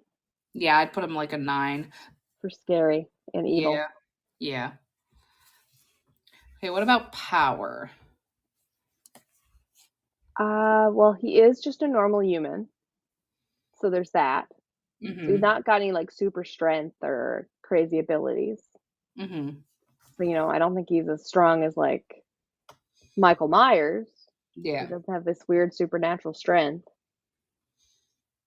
Yeah, I'd put him like a 9. for scary and evil. Yeah. Yeah. Okay, what about power? Well, he is just a normal human. So there's that. So he's not got any like super strength or crazy abilities. So, I don't think he's as strong as like Michael Myers. Yeah. He doesn't have this weird supernatural strength.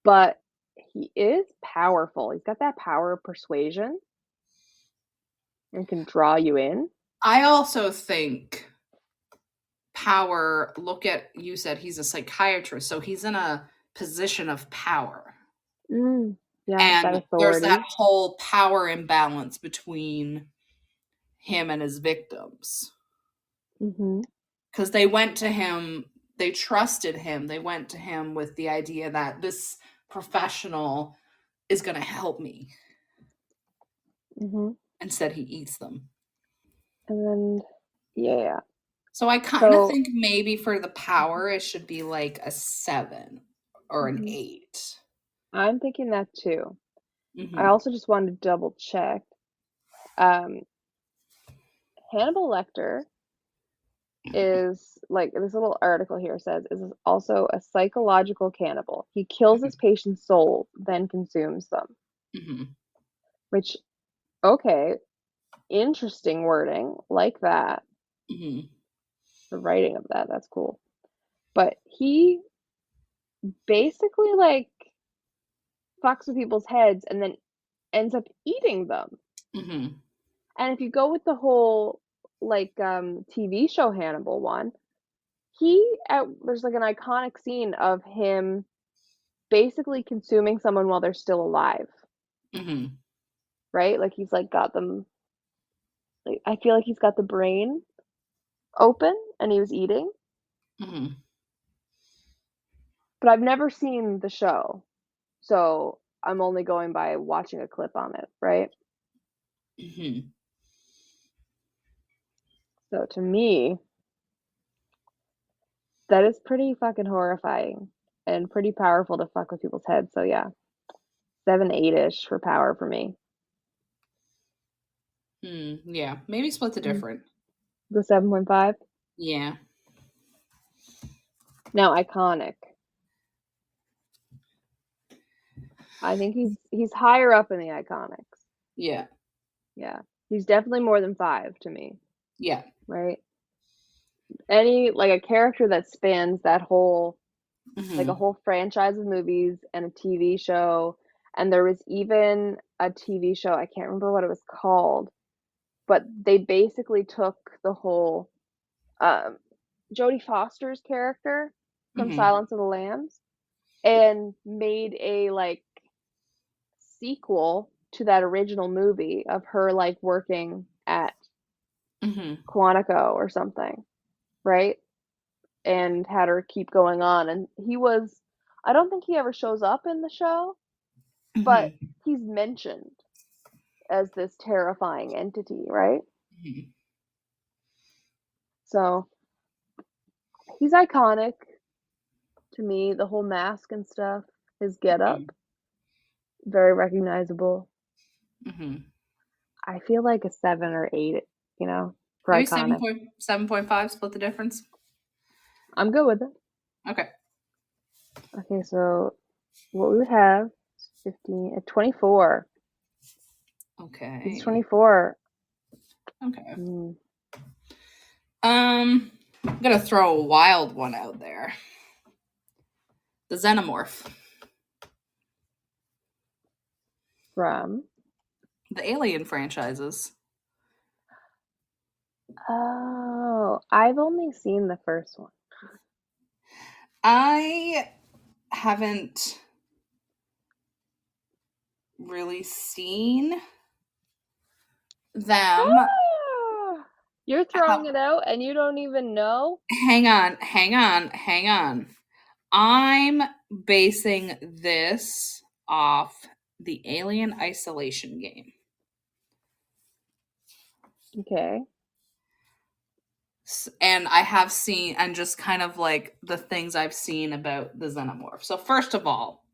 But he is powerful. He's got that power of persuasion and can draw you in. I also think power, you said he's a psychiatrist, so he's in a position of power. Yeah, and there's that whole power imbalance between him and his victims. Because they went to him, they trusted him, they went to him with the idea that this professional is going to help me. Instead, he eats them. And then, yeah. So I kind of think maybe for the power, it should be like a 7 or an 8. I'm thinking that too. I also just wanted to double check. Hannibal Lecter is like this little article here says is also a psychological cannibal. He kills his patient's soul, then consumes them. Mm-hmm. Which, okay, interesting wording, like that. Mm-hmm. The writing of that, that's cool. But he basically like fucks with people's heads and then ends up eating them. Mm-hmm. And if you go with the whole like TV show Hannibal one, there's like an iconic scene of him basically consuming someone while they're still alive, Mm-hmm. right? Like he's like got them. Like, I feel like he's got the brain open and he was eating, Mm-hmm. but I've never seen the show, so I'm only going by watching a clip on it, right? Mm-hmm. So to me, that is pretty fucking horrifying and pretty powerful to fuck with people's heads. So yeah, 7, 8-ish for power for me. Yeah, maybe split the difference. Go 7.5. Yeah. Now iconic. I think he's higher up in the iconics. Yeah. Yeah, he's definitely more than 5 to me. Yeah. Right? Any like a character that spans that whole like a whole franchise of movies and a TV show, and there was even a TV show, I can't remember what it was called, but they basically took the whole Jodie Foster's character from Silence of the Lambs and made a like sequel to that original movie of her like working at Quantico or something, right? And had her keep going on. And I don't think he ever shows up in the show, but he's mentioned as this terrifying entity, right? So he's iconic to me. The whole mask and stuff, his getup, very recognizable. I feel like a 7 or 8, for Maybe iconic. 7.5, split the difference. I'm good with it. Okay. Okay, so what we would have is 15 at 24. Okay. He's 24. Okay. I'm gonna throw a wild one out there. The Xenomorph. From the Alien franchises. Oh, I've only seen the first one. I haven't really seen them. You're throwing it out and you don't even know? Hang on. I'm basing this off the Alien Isolation game. Okay. And I have seen, and just kind of like the things I've seen about the Xenomorph. So first of all,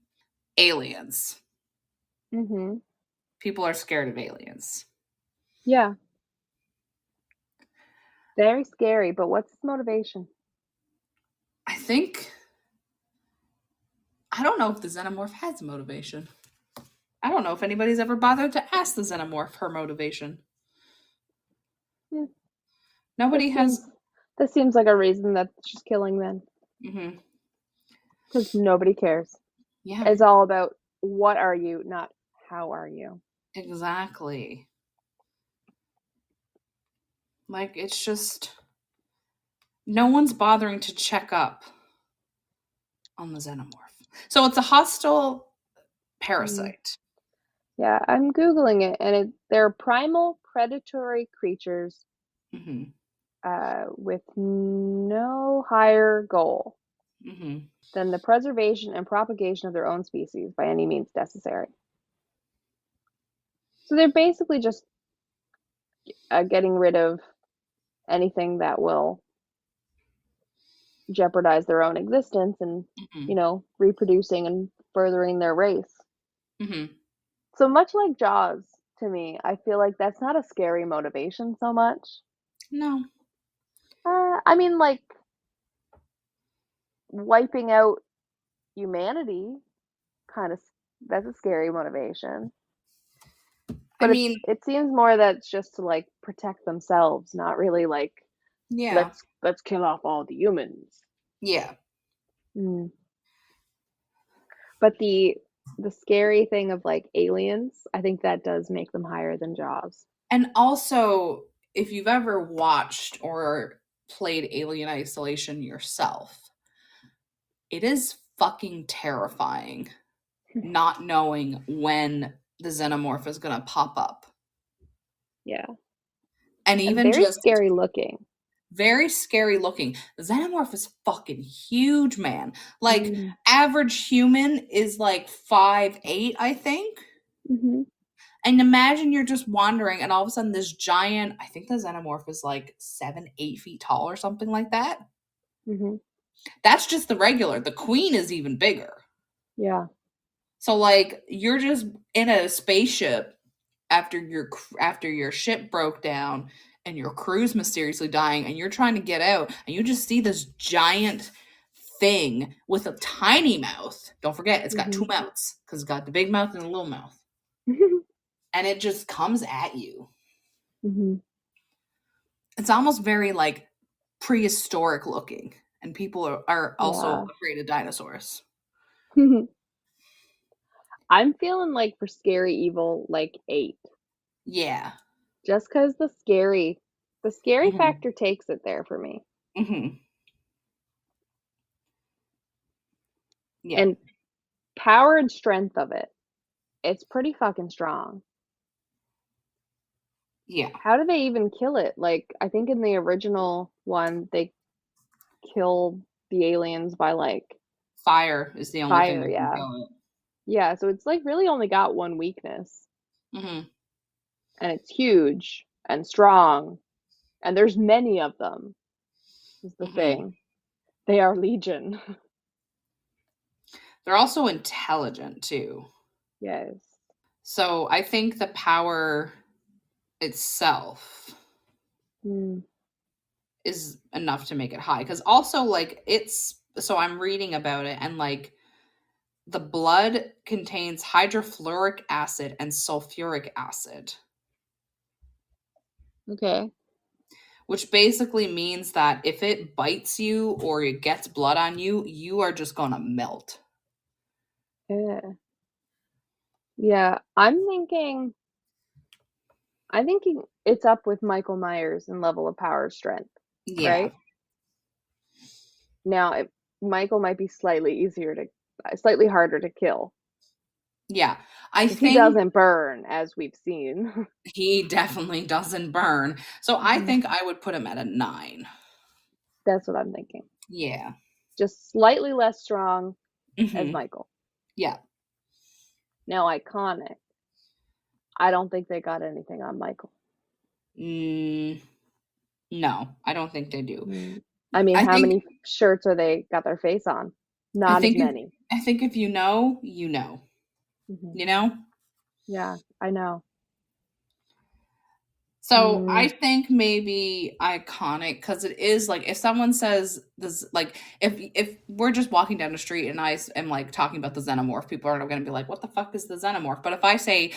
aliens. Mm-hmm. People are scared of aliens. Yeah. Very scary, but what's his motivation? I don't know if the Xenomorph has motivation. I don't know if anybody's ever bothered to ask the Xenomorph her motivation. Nobody has. This seems like a reason that she's killing then. Mm-hmm. Because nobody cares. Yeah. It's all about what are you, not how are you. Exactly. Like, it's just no one's bothering to check up on the Xenomorph. So it's a hostile parasite. Yeah, I'm Googling it, and they're primal predatory creatures with no higher goal than the preservation and propagation of their own species by any means necessary. So they're basically just getting rid of anything that will jeopardize their own existence and, reproducing and furthering their race. So much like Jaws, to me, I feel like that's not a scary motivation so much. No. I mean, like, wiping out humanity, kind of, that's a scary motivation. I But mean, it seems more that's just to like protect themselves, not really like yeah. let's kill off all the humans. Yeah. Mm. But the scary thing of like aliens, I think that does make them higher than Jaws. And also, if you've ever watched or played Alien Isolation yourself, it is fucking terrifying not knowing when the xenomorph is going to pop up. Yeah. And And even very just scary looking. very scary looking. The xenomorph is fucking huge, man. Like, Mm. average human is like 5'8", I think. Mm-hmm. And imagine you're just wandering, and all of a sudden, this giant, I think the xenomorph is like 7-8 feet tall or something like that. Mm-hmm. That's just the regular. The queen is even bigger. Yeah. So, like, you're just in a spaceship after your ship broke down and your crew's mysteriously dying, and you're trying to get out, and you just see this giant thing with a tiny mouth. Don't forget, it's got two mouths, because it's got the big mouth and the little mouth. And it just comes at you. Mm-hmm. It's almost very like prehistoric looking, and people are also afraid of dinosaurs. I'm feeling like for scary evil, like 8. Yeah. Just because the scary Mhm. factor takes it there for me. Yeah. And power and strength of it, it's pretty fucking strong. Yeah. How do they even kill it? Like, I think in the original one, they kill the aliens by like Fire is the only thing fire, that can yeah. kill it. Yeah, so it's like really only got one weakness. Mm-hmm. And it's huge and strong. And there's many of them, is the thing. They are legion. They're also intelligent too. Yes. So I think the power itself is enough to make it high. Because also, like, so I'm reading about it, and like the blood contains hydrofluoric acid and sulfuric acid. Okay. Which basically means that if it bites you or it gets blood on you, you are just gonna melt. Yeah. Yeah, I'm thinking it's up with Michael Myers in level of power strength, Yeah. right? Now, Michael might be slightly harder to kill. Yeah. I 'Cause he think doesn't burn, as we've seen. he definitely doesn't burn. So I think I would put him at a 9. That's what I'm thinking. Yeah. Just slightly less strong as Mhm. Michael. Yeah. Now, iconic. I don't think they got anything on Michael. No, I don't think they do. I mean, I how think many shirts are they got their face on? Not as many. I think if you know, you know. You know? Yeah, I know. So I think maybe iconic, because it is like, if someone says this, like, if we're just walking down the street and I am like talking about the xenomorph, people are going to be like, what the fuck is the xenomorph? But if I say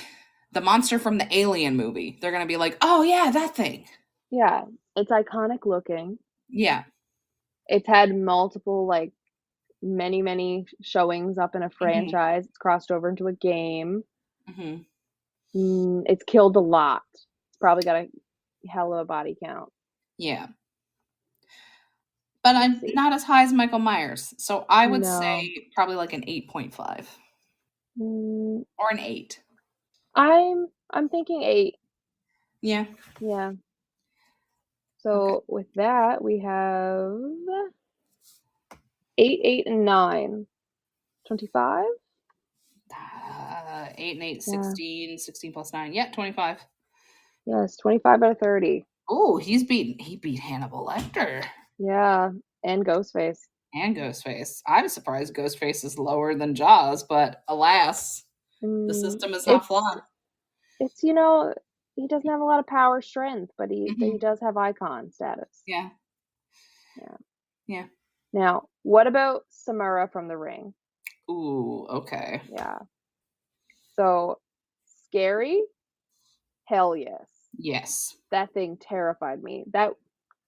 the monster from the Alien movie, they're going to be like, oh yeah, that thing. Yeah, it's iconic looking. Yeah. It's had multiple, like, many showings up in a franchise. It's crossed over into a game. It's killed a lot. It's probably got a hell of a body count. Yeah. But I'm not as high as Michael Myers. So I would say probably like an 8.5. Or an 8. I'm thinking 8. Yeah. Yeah. So with that, we have 8, 8, and 9. 25? 8 and 8, 16. 16 plus 9. Yeah, 25. Yes, 25 out of 30. Oh, he beat Hannibal Lecter. Yeah, and Ghostface. And Ghostface. I'm surprised Ghostface is lower than Jaws, but alas, the system is not flawed. It's, he doesn't have a lot of power strength, but he does have icon status. Yeah. Yeah. Now, what about Samara from The Ring? Ooh, okay. Yeah. So, scary? Hell yes. Yes. That thing terrified me.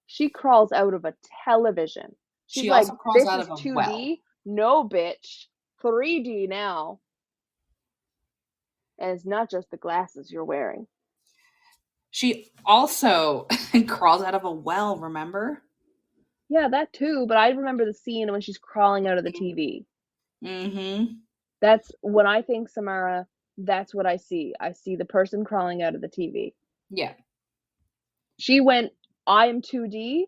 She crawls out of a television. She's She like, also crawls this out is of a 2D? well. No, bitch. 3D now. And it's not just the glasses you're wearing. She also crawls out of a well, remember? Yeah, that too, but I remember the scene when she's crawling out of the TV. Mm-hmm. That's when I think Samara, that's what I see. I see the person crawling out of the TV. Yeah. She went, I am 2D.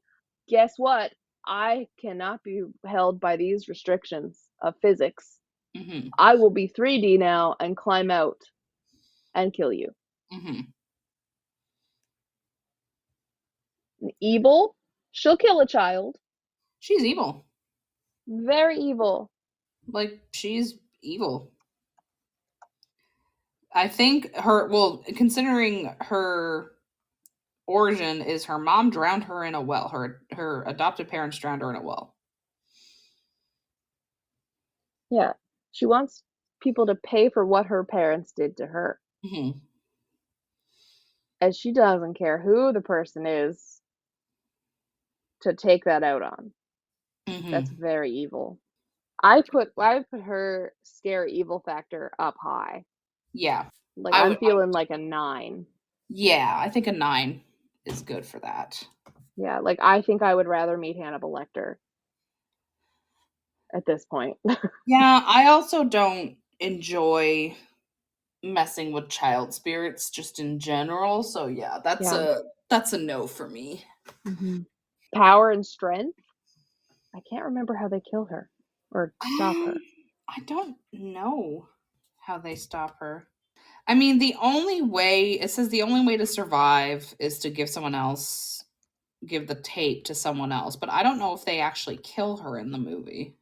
Guess what? I cannot be held by these restrictions of physics. Mm-hmm. I will be 3D now and climb out and kill you. Mm-hmm. Evil? She'll kill a child. She's evil. Very evil. Like, she's evil. I think considering her origin is her mom drowned her in a well. Her adopted parents drowned her in a well. Yeah. She wants people to pay for what her parents did to her. Mm-hmm. And she doesn't care who the person is to take that out on. Mm-hmm. That's very evil. I put her scary evil factor up high. Yeah. Like I'm feeling like a 9. Yeah, I think a 9 is good for that. Yeah, like I think I would rather meet Hannibal Lecter at this point. Yeah, I also don't enjoy messing with child spirits just in general. So yeah, that's a no for me. Mm-hmm. Power and strength? I can't remember how they kill her or stop her. I don't know how they stop her. I mean, it says the only way to survive is to give the tape to someone else, but I don't know if they actually kill her in the movie.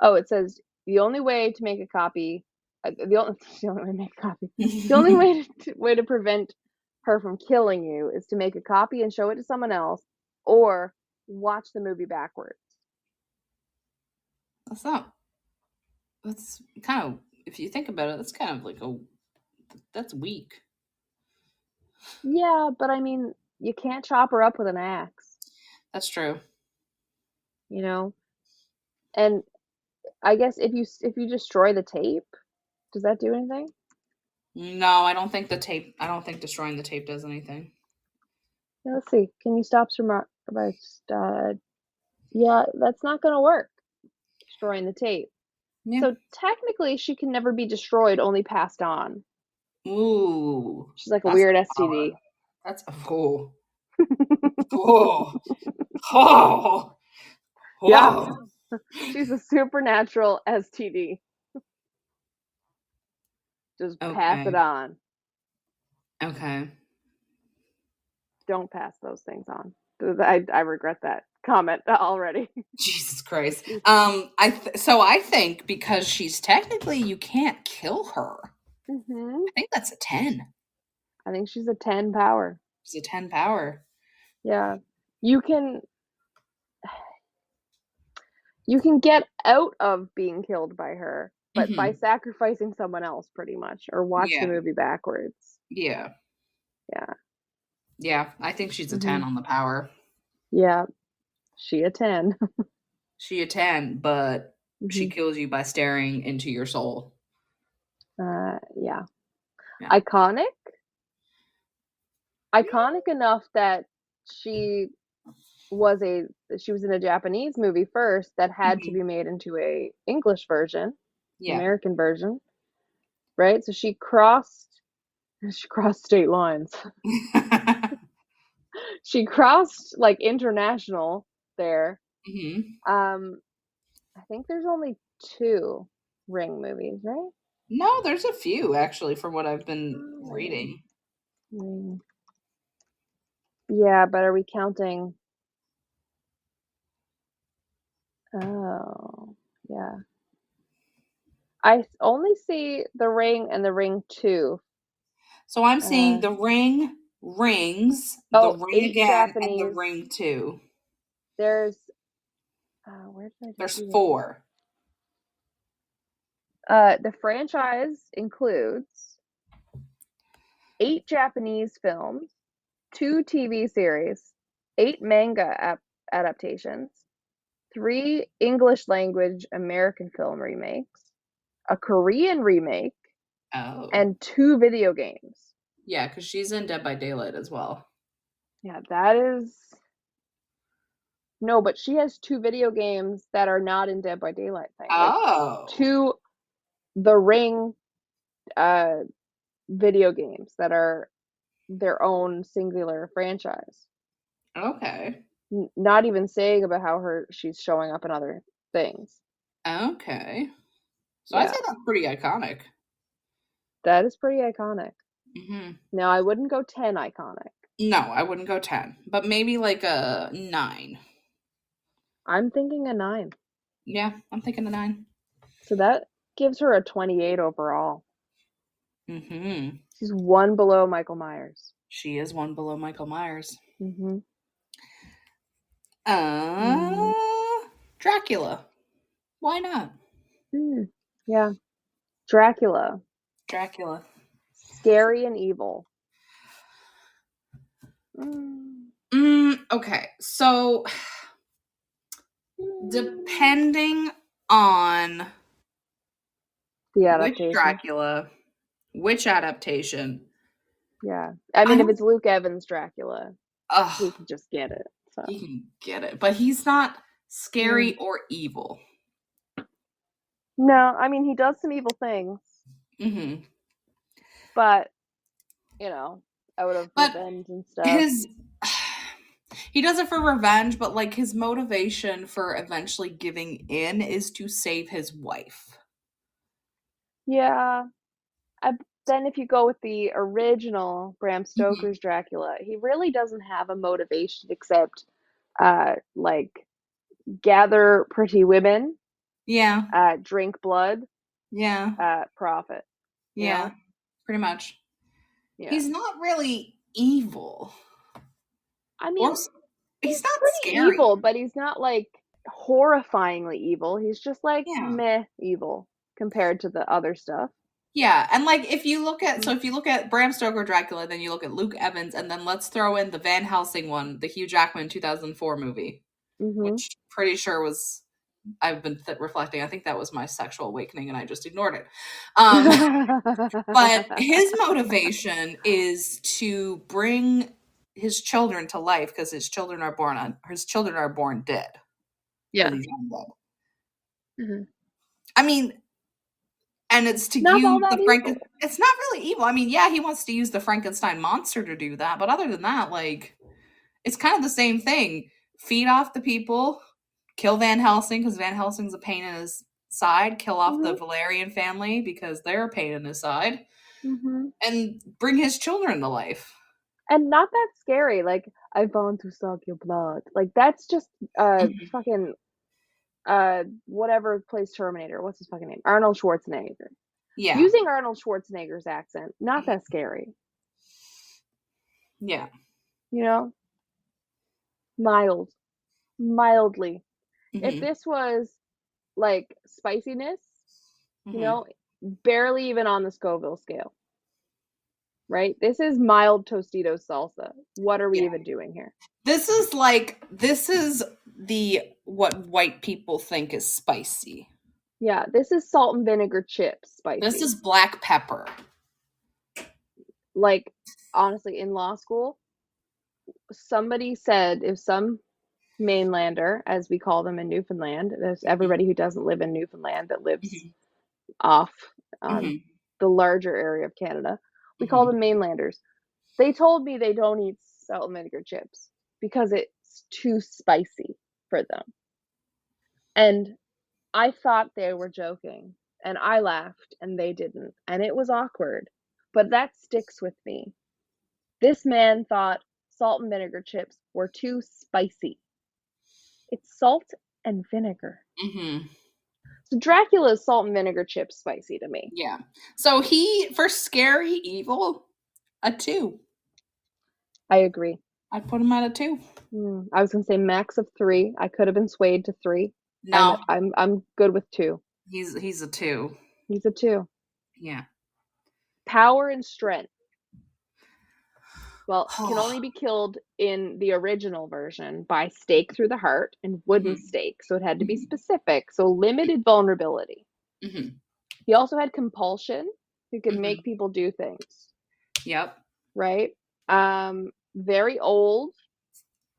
Oh, it says the only way to make a copy, the only way to make a copy, the only way to prevent her from killing you is to make a copy and show it to someone else, or watch the movie backwards. That's kind of, if you think about it, that's kind of like that's weak. Yeah, but I mean, you can't chop her up with an axe. That's true. You know? And I guess if you destroy the tape, does that do anything? No, I don't think destroying the tape does anything. Yeah, let's see. Can you stop yeah, that's not going to work. Destroying the tape. Yeah. So technically, she can never be destroyed, only passed on. Ooh. She's like a weird STD. That's oh. Oh. Oh. Yeah. She's a supernatural STD. Just pass it on. Okay. Don't pass those things on. I regret that comment already. Jesus Christ. I think because she's technically, you can't kill her. Mm-hmm. I think that's a 10. I think she's a 10 power. She's a 10 power. Yeah. You can get out of being killed by her, but by sacrificing someone else, pretty much, or watch the movie backwards. Yeah. Yeah. Yeah, I think she's a 10 on the power. Yeah. She a 10. She a 10, but she kills you by staring into your soul. Yeah. Iconic enough that she was in a Japanese movie first that had to be made into a English version, American version, right? So she crossed state lines. She crossed like international there. I think there's only 2 Ring movies, right? No, there's a few actually, from what I've been reading. Ring. Yeah, but are we counting? Oh, yeah. I only see The Ring and The Ring 2. So I'm seeing The Ring, Rings, The Oh, Ring 8 Again, and The Japanese. Ring 2. There's where did I just There's see this? 4. The franchise includes 8 Japanese films, 2 TV series, 8 manga adaptations, 3 English language American film remakes, a Korean remake, Oh. and 2 video games. Yeah, because she's in Dead by Daylight as well. Yeah, that is... No, but she has 2 video games that are not in Dead by Daylight thing. Oh. 2 The Ring video games that are their own singular franchise. Okay. Not even saying about how she's showing up in other things. Okay. So Yeah. I'd say that's pretty iconic. That is pretty iconic. Mm-hmm. Now, I wouldn't go 10 iconic. No, I wouldn't go 10, but maybe like a 9. I'm thinking a 9. Yeah, I'm thinking a 9. So that gives her a 28 overall. Mm-hmm. She's 1 below Michael Myers. She is 1 below Michael Myers. Mm-hmm. Dracula. Why not? Yeah. Dracula. Dracula. Scary and evil. Okay, so depending on the adaptation. which Dracula, which adaptation. Yeah. I mean, if it's Luke Evans Dracula, we can just get it. So. He can get it, but he's not scary or evil. No, I mean, he does some evil things. Mm-hmm. But, out of revenge and stuff. He does it for revenge, but like his motivation for eventually giving in is to save his wife. Yeah. Then if you go with the original Bram Stoker's Dracula, he really doesn't have a motivation except like gather pretty women. Yeah. Drink blood. Yeah. Profit. Yeah. Pretty much. Yeah. He's not really evil. I mean, he's not pretty scary. evil, but he's not like horrifyingly evil. He's just like meh evil compared to the other stuff. Yeah, and like if you look at Bram Stoker Dracula, then you look at Luke Evans, and then let's throw in the Van Helsing one, the Hugh Jackman 2004 movie, which pretty sure was, I've been reflecting, I think that was my sexual awakening and I just ignored it. But his motivation is to bring his children to life because his children are born dead. Yeah. I mean, and it's to use the Frankenstein. It's not really evil. I mean, yeah, he wants to use the Frankenstein monster to do that, but other than that, like, it's kind of the same thing. Feed off the people, kill Van Helsing because Van Helsing's a pain in his side, kill off the Valerian family because they're a pain in his side, and bring his children to life. And not that scary. Like, I want to suck your blood. Like, that's just fucking whatever plays Terminator. What's his fucking name? Arnold Schwarzenegger. Yeah. Using Arnold Schwarzenegger's accent, not that scary. Yeah. Mildly. If this was like spiciness, barely even on the Scoville scale. Right? This is mild Tostitos salsa. What are we even doing here? This is what white people think is spicy. Yeah, this is salt and vinegar chips spicy. This is black pepper. Like, honestly, in law school, somebody said if some mainlander, as we call them in Newfoundland, there's everybody who doesn't live in Newfoundland that lives off on the larger area of Canada, we call them mainlanders. They told me they don't eat salt and vinegar chips because it's too spicy for them. And I thought they were joking, and I laughed, and they didn't, and it was awkward. But that sticks with me. This man thought salt and vinegar chips were too spicy. It's salt and vinegar. So Dracula's salt and vinegar chips spicy to me. Yeah. So for scary evil, a 2. I agree. I'd put him at a 2. I was gonna say max of 3. I could have been swayed to 3. No, I'm good with 2. he's a 2. He's a 2. Yeah. Power and strength. Well, can only be killed in the original version by stake through the heart and wooden stake, so it had to be specific. So limited vulnerability. He also had compulsion. He could make people do things. Yep. Right? Very old.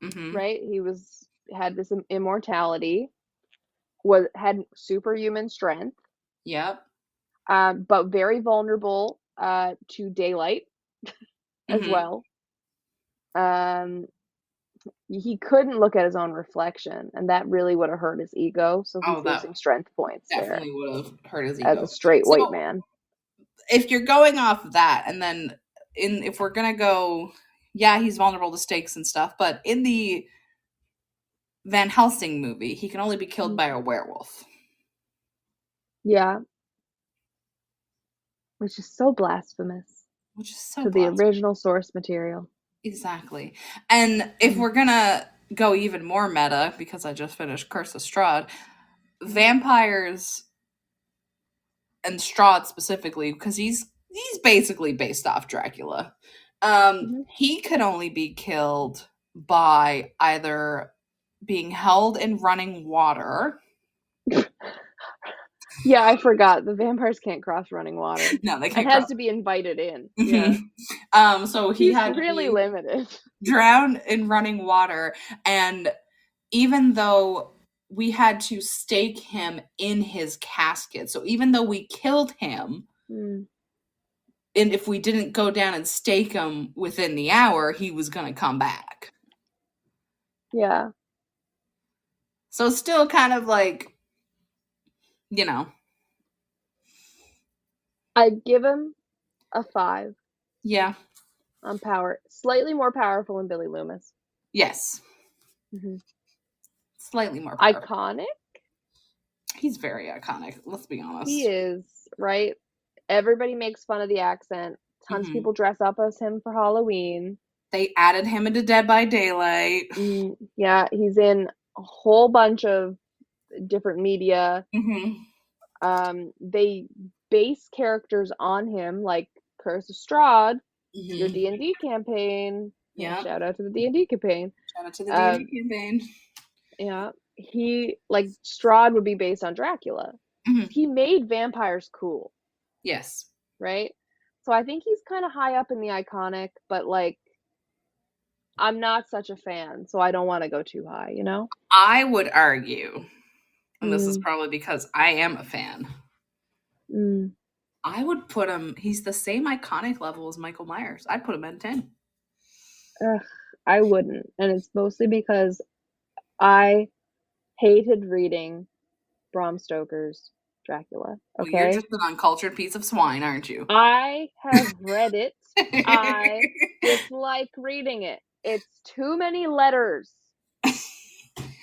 Right? He had this immortality. Had superhuman strength. Yep. But very vulnerable to daylight as well. He couldn't look at his own reflection, and that really would have hurt his ego. So he's losing strength points definitely there. Would have hurt his ego As a straight white man. If you're going off of that, and then if we're gonna go, yeah, he's vulnerable to stakes and stuff, but in the Van Helsing movie, he can only be killed by a werewolf. Yeah. Which is so blasphemous. Which is so to the original source material. Exactly. And if we're gonna go even more meta, because I just finished Curse of Strahd, vampires and Strahd specifically, because he's basically based off Dracula. He could only be killed by either being held in running water. Yeah, I forgot. The vampires can't cross running water. No, they can't. It has to be invited in. Yeah. So he's had really limited. Drowned in running water, and even though we had to stake him in his casket, so even though we killed him, and if we didn't go down and stake him within the hour, he was going to come back. Yeah. So still kind of like, you know. I'd give him a 5. Yeah. On power. Slightly more powerful than Billy Loomis. Yes. Slightly more powerful. Iconic? He's very iconic, let's be honest. He is, right? Everybody makes fun of the accent. Tons of people dress up as him for Halloween. They added him into Dead by Daylight. Yeah, he's in a whole bunch of different media. They base characters on him, like Curse of Strahd, your D&D campaign. Yeah. Shout out to the D&D campaign. Shout out to the D&D campaign. Yeah. He, like, Strahd would be based on Dracula. He made vampires cool. Yes. Right? So I think he's kind of high up in the iconic, but, like, I'm not such a fan, so I don't want to go too high, you know? I would argue, and this is probably because I am a fan, I would put him, he's the same iconic level as Michael Myers. I'd put him at 10. I wouldn't. And it's mostly because I hated reading Bram Stoker's Dracula. Okay? Well, you're just an uncultured piece of swine, aren't you? I have read it. I dislike reading it. It's too many letters. Not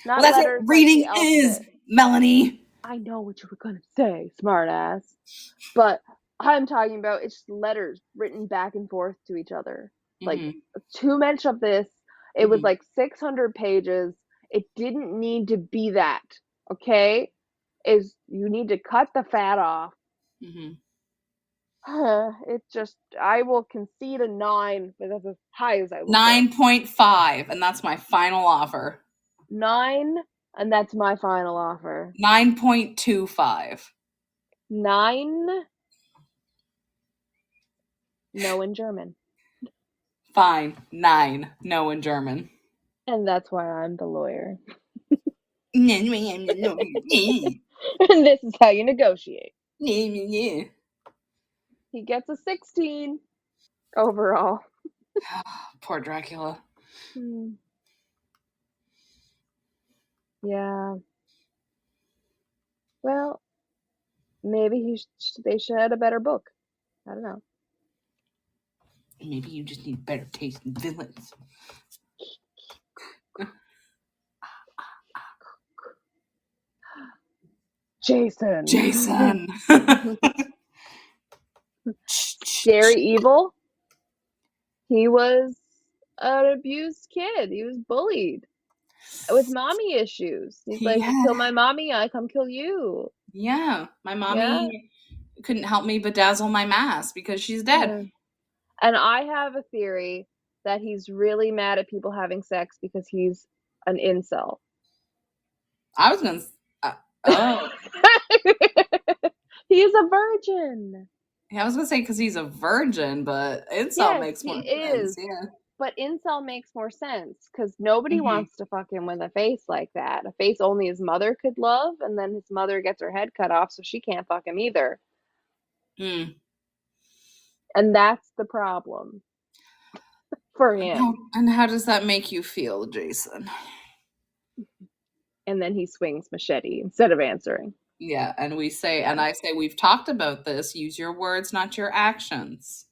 well, that's letters, what reading like is, Melanie. I know what you were going to say, smartass. But I'm talking about it's letters written back and forth to each other. Like, too much of this. It was like 600 pages. It didn't need to be that. Okay? You need to cut the fat off. It just, I will concede a 9, but that's as high as I will 9.5, and that's my final offer. 9, and that's my final offer. 9.25. 9? No in German. Fine. 9. No in German. And that's why I'm the lawyer. And this is how you negotiate. He gets a 16 overall. Poor Dracula. Yeah. Well, maybe they should have a better book. I don't know. Maybe you just need better taste in villains. Jason. Scary Evil. He was an abused kid. He was bullied with mommy issues. He's like, you kill my mommy, I come kill you. Yeah. My mommy Yeah. couldn't help me bedazzle my mask because she's dead. Yeah. And I have a theory that he's really mad at people having sex because he's an incel. I was gonna. Oh, He is a virgin. yeah, I was gonna say because he's a virgin, but incel Yes, makes more he sense. is. Yeah. But incel makes more sense because nobody Mhm. wants to fuck him with a face like that. A face only his mother could love, and then his mother gets her head cut off, so she can't fuck him either. Mm. And that's the problem for him. And how does that make you feel, Jason? And then he swings machete instead of answering. Yeah, and I say, we've talked about this. Use your words, not your actions.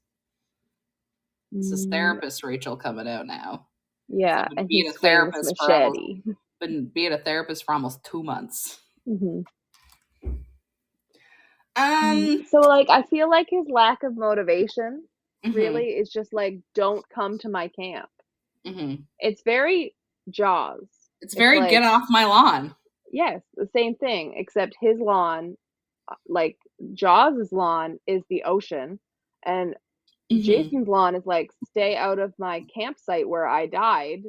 This is therapist Rachel coming out now. Yeah, So and he swings machete. Been being a therapist for almost 2 months. Mm-hmm. So like I feel like his lack of motivation really is just like, don't come to my camp. It's very Jaws. It's very like, get off my lawn. Yes, the same thing, except his lawn, like Jaws' lawn is the ocean, and Jason's lawn is like, stay out of my campsite where I died,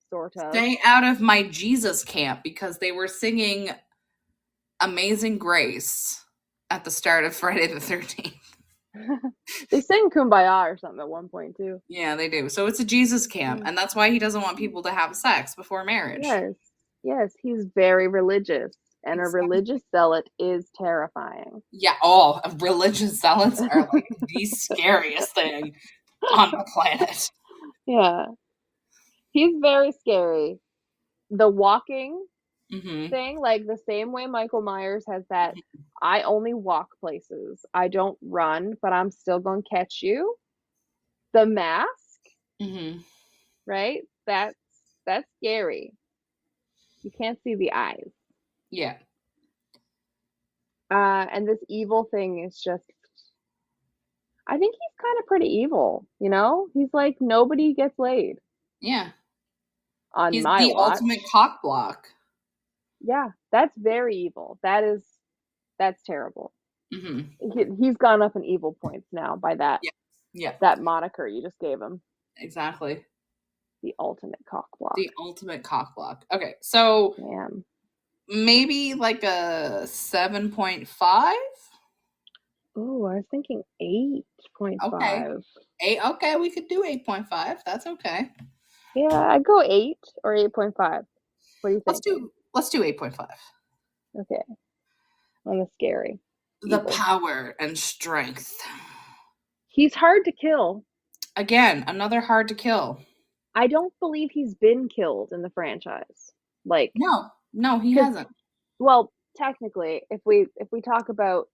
sort of. Stay out of my Jesus camp, because they were singing Amazing Grace at the start of Friday the 13th. They sing Kumbaya or something at one point too. Yeah, they do. So it's a Jesus camp, and that's why he doesn't want people to have sex before marriage. Yes, he's very religious, and a religious zealot is terrifying. Yeah, religious zealots are like the scariest thing on the planet. Yeah, he's very scary. The walking thing, like the same way Michael Myers has that, I only walk places, I don't run, but I'm still gonna catch you. The mask, right? That's scary. You can't see the eyes. Yeah. And this evil thing is just, I think he's kind of pretty evil, you know? He's like, nobody gets laid. Yeah. He's the ultimate cock block. Yeah, that's very evil. That's terrible. He's gone up in evil points now by that. Yeah. That moniker you just gave him. Exactly. The ultimate cock block. The ultimate cock block. Okay, so damn. Maybe like a 7.5? Oh, I was thinking 8.5. Okay, we could do 8.5. That's okay. Yeah, I'd go 8 or 8.5. What do you think? Let's do 8.5. Okay. On the scary. The power and strength. He's hard to kill. Again, another hard to kill. I don't believe he's been killed in the franchise. Like, no, he hasn't. Well, technically, if we talk about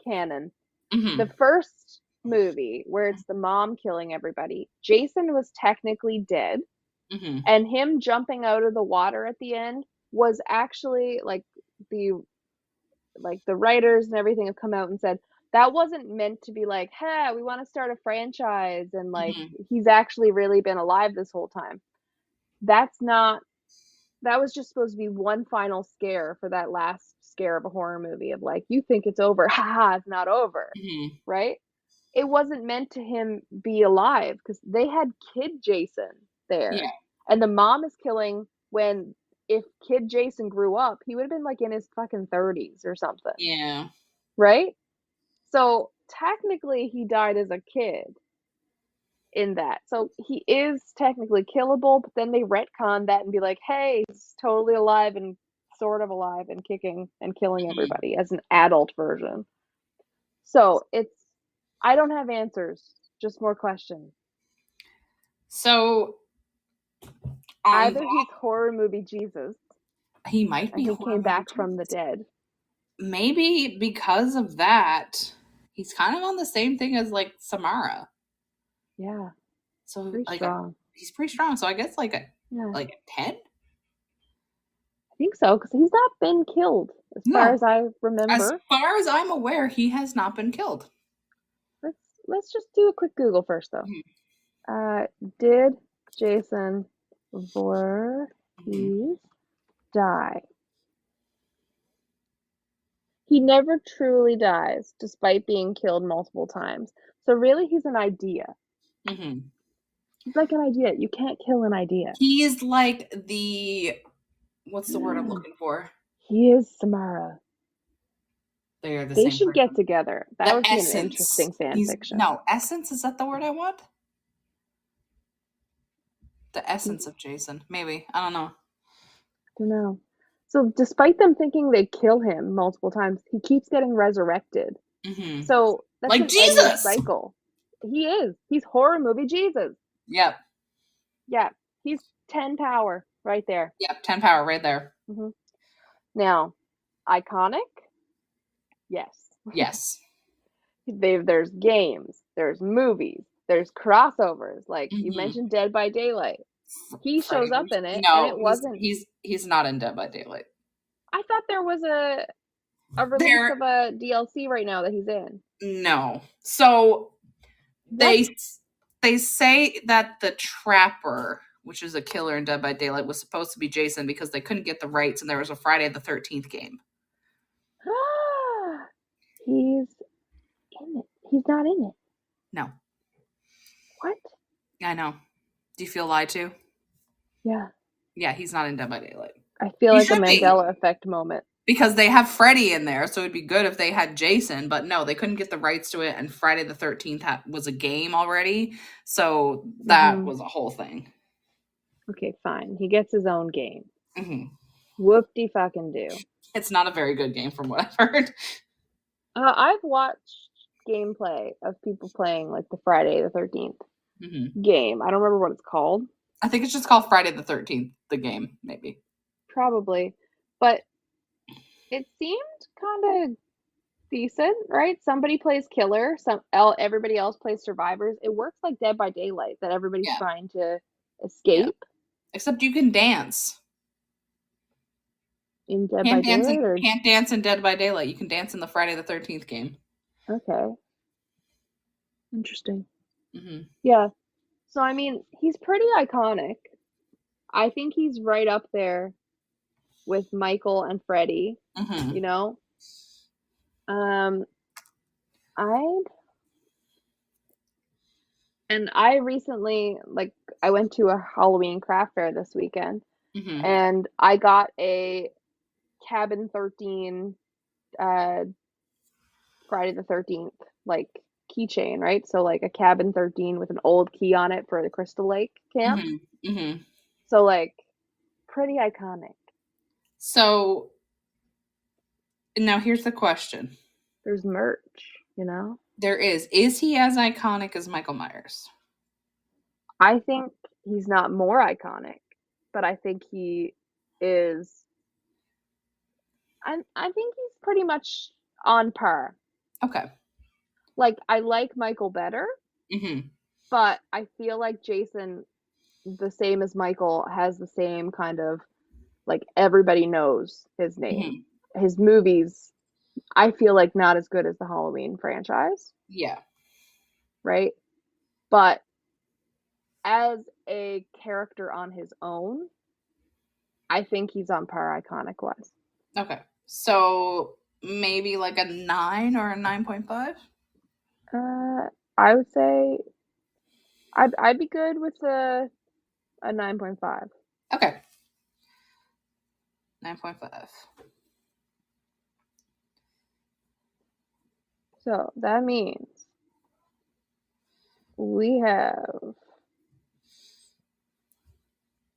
canon, the first movie where it's the mom killing everybody, Jason was technically dead, and him jumping out of the water at the end was actually like the writers and everything have come out and said that wasn't meant to be like, hey, we want to start a franchise and like he's actually really been alive this whole time. That was just supposed to be one final scare for that last scare of a horror movie of like, you think it's over, haha, it's not over, right? It wasn't meant to him be alive because they had kid Jason there, and the mom is killing when. If kid Jason grew up, he would have been like in his fucking 30s or something. Yeah. Right? So technically he died as a kid in that. So he is technically killable, but then they retcon that and be like, hey, he's totally alive and sort of alive and kicking and killing everybody as an adult version. So I don't have answers, just more questions. So either he's horror movie Jesus. He might be. And he came back from the dead. Maybe because of that, he's kind of on the same thing as like Samara. Yeah. So pretty strong. He's pretty strong. So I guess like a 10. I think so because he's not been killed as far as I remember. As far as I'm aware, he has not been killed. Let's just do a quick Google first though. Did Jason Voorhees die? He never truly dies, despite being killed multiple times. So really, he's an idea. Mm-hmm. He's like an idea. You can't kill an idea. He is like the, what's the word I'm looking for? He is Samara. They are the They same should person. get together. That The would be an essence. interesting fan fiction. No, essence, is that the word I want? The essence of Jason. Maybe. I don't know. I don't know. So despite them thinking they kill him multiple times, he keeps getting resurrected. Mm-hmm. So that's Like an Jesus! endless cycle. He is. He's horror movie Jesus. Yep. Yeah. He's 10 power right there. Yep. 10 power right there. Mm-hmm. Now, iconic? Yes. Yes. There's games, there's movies, there's crossovers. Like you Mhm. mentioned Dead by Daylight. He Freddy shows up versus- in it, No, and it wasn't. He's not in Dead by Daylight. I thought there was a release of a DLC right now that he's in. No. So they say that the Trapper, which is a killer in Dead by Daylight, was supposed to be Jason because they couldn't get the rights, and there was a Friday the 13th game. He's in it. He's not in it. No. What? I know. Do you feel lied to? Yeah. Yeah, he's not in Dead by Daylight. I feel He like a should be. Mandela effect moment. Because they have Freddy in there, so it'd be good if they had Jason, but no, they couldn't get the rights to it, and Friday the 13th was a game already, so that was a whole thing. Okay, fine. He gets his own game. Mm-hmm. Whoop-de-fucking-do. It's not a very good game from what I've heard. I've watched gameplay of people playing like the Friday the 13th game. I don't remember what it's called. I think it's just called Friday the 13th, the game, maybe. Probably. But it seemed kind of decent, right? Somebody plays killer, everybody else plays survivors. It works like Dead by Daylight, that everybody's trying to escape. Yeah. Except you can dance. In Dead by Daylight? Or... Can't dance in Dead by Daylight. You can dance in the Friday the 13th game. Okay. Interesting. Mm-hmm. Yeah. So, I mean, he's pretty iconic. I think he's right up there with Michael and Freddy, you know? I recently, like, I went to a Halloween craft fair this weekend, and I got a Cabin 13 Friday the 13th, like, keychain, right? So, like, a Cabin 13 with an old key on it for the Crystal Lake camp. So, like, pretty iconic. So, now here's the question. There's merch, you know? There is. Is he as iconic as Michael Myers? I think he's not more iconic, but I think he is. I think he's pretty much on par. Okay. Like, I like Michael better, but I feel like Jason, the same as Michael, has the same kind of, like, everybody knows his name. His movies, I feel like, not as good as the Halloween franchise. Yeah. Right? But as a character on his own, I think he's on par iconic-wise. Okay. So maybe like a 9 or a 9.5? I would say I'd be good with a 9.5. Okay. 9.5. So that means we have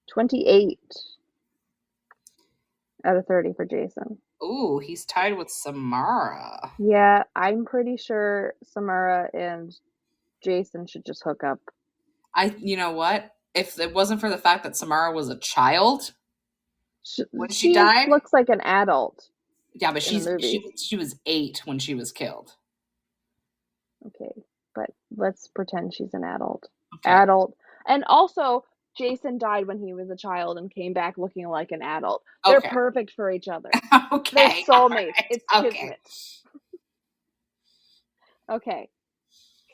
28 out of 30 for Jason. Ooh, he's tied with Samara. Yeah, I'm pretty sure Samara and Jason should just hook up. You know what? If it wasn't for the fact that Samara was a child when she died, looks like an adult. Yeah, but she was 8 when she was killed. Okay, but let's pretend she's an adult. Okay. Adult. And also, Jason died when he was a child and came back looking like an adult. They're perfect for each other. Okay. They're soulmates. Right. It's kismet. Okay.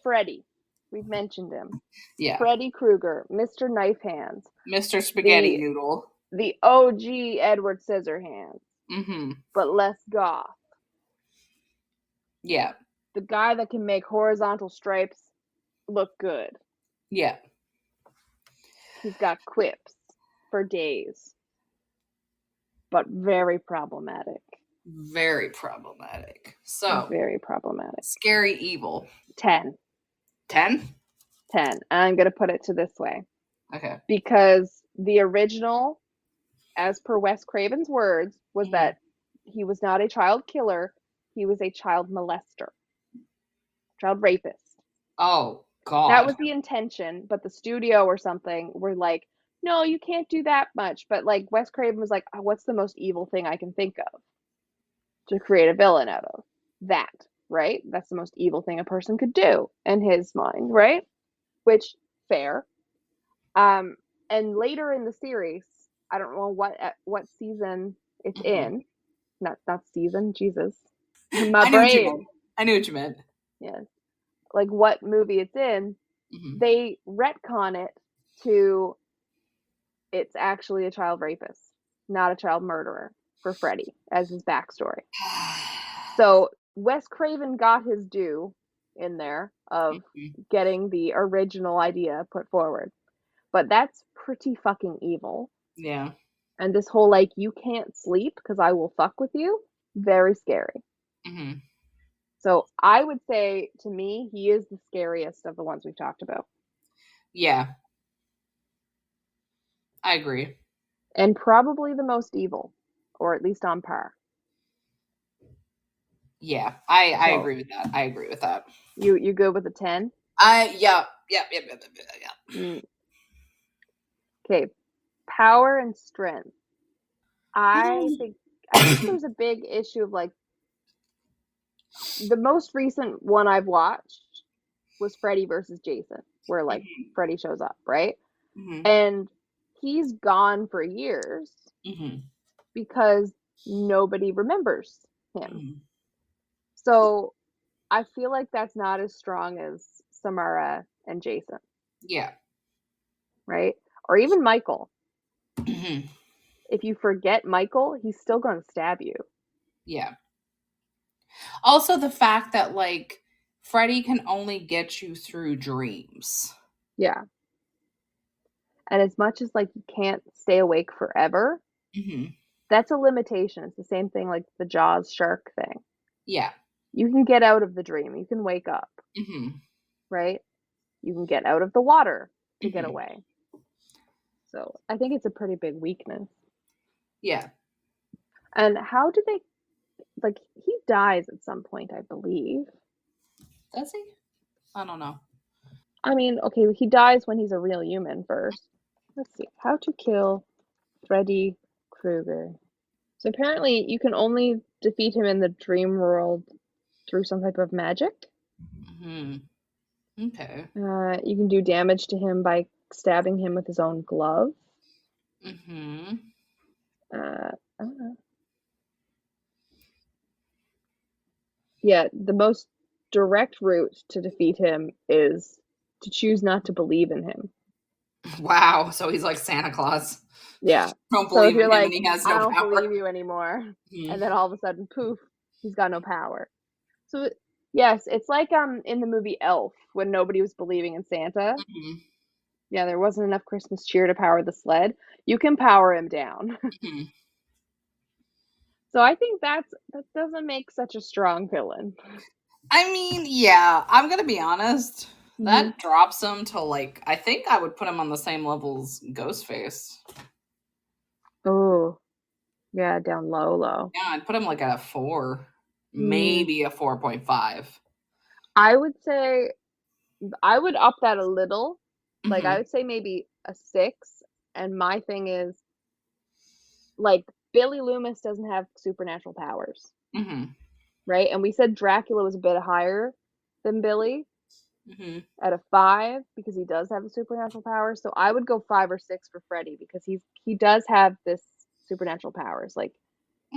Freddy. We've mentioned him. Yeah. Freddy Krueger, Mr. Knife Hands, Mr. Spaghetti the Noodle. the OG Edward Scissorhands, Mm-hmm. but less goth. Yeah. The guy that can make horizontal stripes look good. Yeah. He's got quips for days, but very problematic. Very problematic. So, Very problematic. scary evil. 10. 10? 10. I'm going to put it to this way. Okay. Because the original, as per Wes Craven's words, was that he was not a child killer, he was a child molester, child rapist. Oh, God. That was the intention, but the studio or something were like, no, you can't do that much. But like Wes Craven was like, oh, what's the most evil thing I can think of to create a villain out of? That, right? That's the most evil thing a person could do in his mind, right? Which, fair. And later in the series, I don't know what season it's in. Not season, Jesus. My brain. I knew what you meant. Yes. Like what movie it's in, they retcon it to it's actually a child rapist, not a child murderer for Freddy as his backstory. So Wes Craven got his due in there of getting the original idea put forward. But that's pretty fucking evil. Yeah. And this whole like, you can't sleep because I will fuck with you, very scary. Mm-hmm. So I would say, to me, he is the scariest of the ones we've talked about. Yeah. I agree. And probably the most evil, or at least on par. Yeah, I agree with that. I agree with that. You good with a 10? Yeah. Okay, power and strength. I think there's a big issue of like the most recent one I've watched was Freddy versus Jason, where like Freddy shows up, right? And he's gone for years because nobody remembers him. So I feel like that's not as strong as Samara and Jason. Yeah. Right? Or even Michael. If you forget Michael, he's still going to stab you. Yeah. Also, the fact that, like, Freddy can only get you through dreams. Yeah. And as much as, like, you can't stay awake forever, that's a limitation. It's the same thing like the Jaws shark thing. Yeah. You can get out of the dream. You can wake up. Right? You can get out of the water to get away. So I think it's a pretty big weakness. Yeah. And how do they, like, he dies at some point, I believe. Does he? I don't know. I mean, okay, he dies when he's a real human first. Let's see. How to kill Freddy Krueger. So apparently you can only defeat him in the dream world through some type of magic. Okay. You can do damage to him by stabbing him with his own glove. I don't know. Yeah, the most direct route to defeat him is to choose not to believe in him. Wow, so he's like Santa Claus. Yeah. Don't So if believe you're in him like, and he has no I don't power. believe you anymore, and then all of a sudden, poof, he's got no power. So yes, it's like in the movie Elf when nobody was believing in Santa. Yeah, there wasn't enough Christmas cheer to power the sled. You can power him down. So I think that doesn't make such a strong villain. I mean, yeah, I'm gonna be honest. That drops him to like, I think I would put him on the same level as Ghostface. Oh, yeah, down low. Yeah, I'd put him like at a 4, maybe a 4.5. I would say I would up that a little. Like I would say maybe a 6. And my thing is, like, Billy Loomis doesn't have supernatural powers. Right? And we said Dracula was a bit higher than Billy at a 5 because he does have the supernatural powers. So I would go 5 or 6 for Freddy because he does have this supernatural powers. Like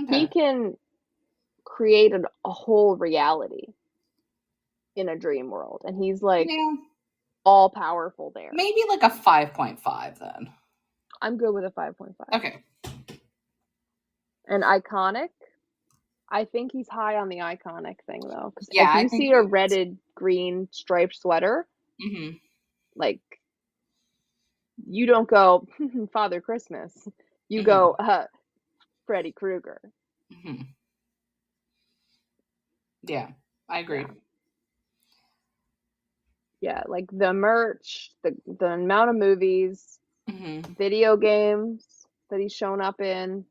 he can create a whole reality in a dream world. And he's like all powerful there. Maybe like a 5.5 then. I'm good with a 5.5. Okay. And iconic, I think he's high on the iconic thing though, because Yeah, if I you think see he a is. redded green striped sweater, Mm-hmm. like you don't go Father Christmas, you Mhm. go Freddy Krueger. Mm-hmm. Yeah, I agree. Yeah, like the merch, the amount of movies, Mm-hmm. video games that he's shown up in.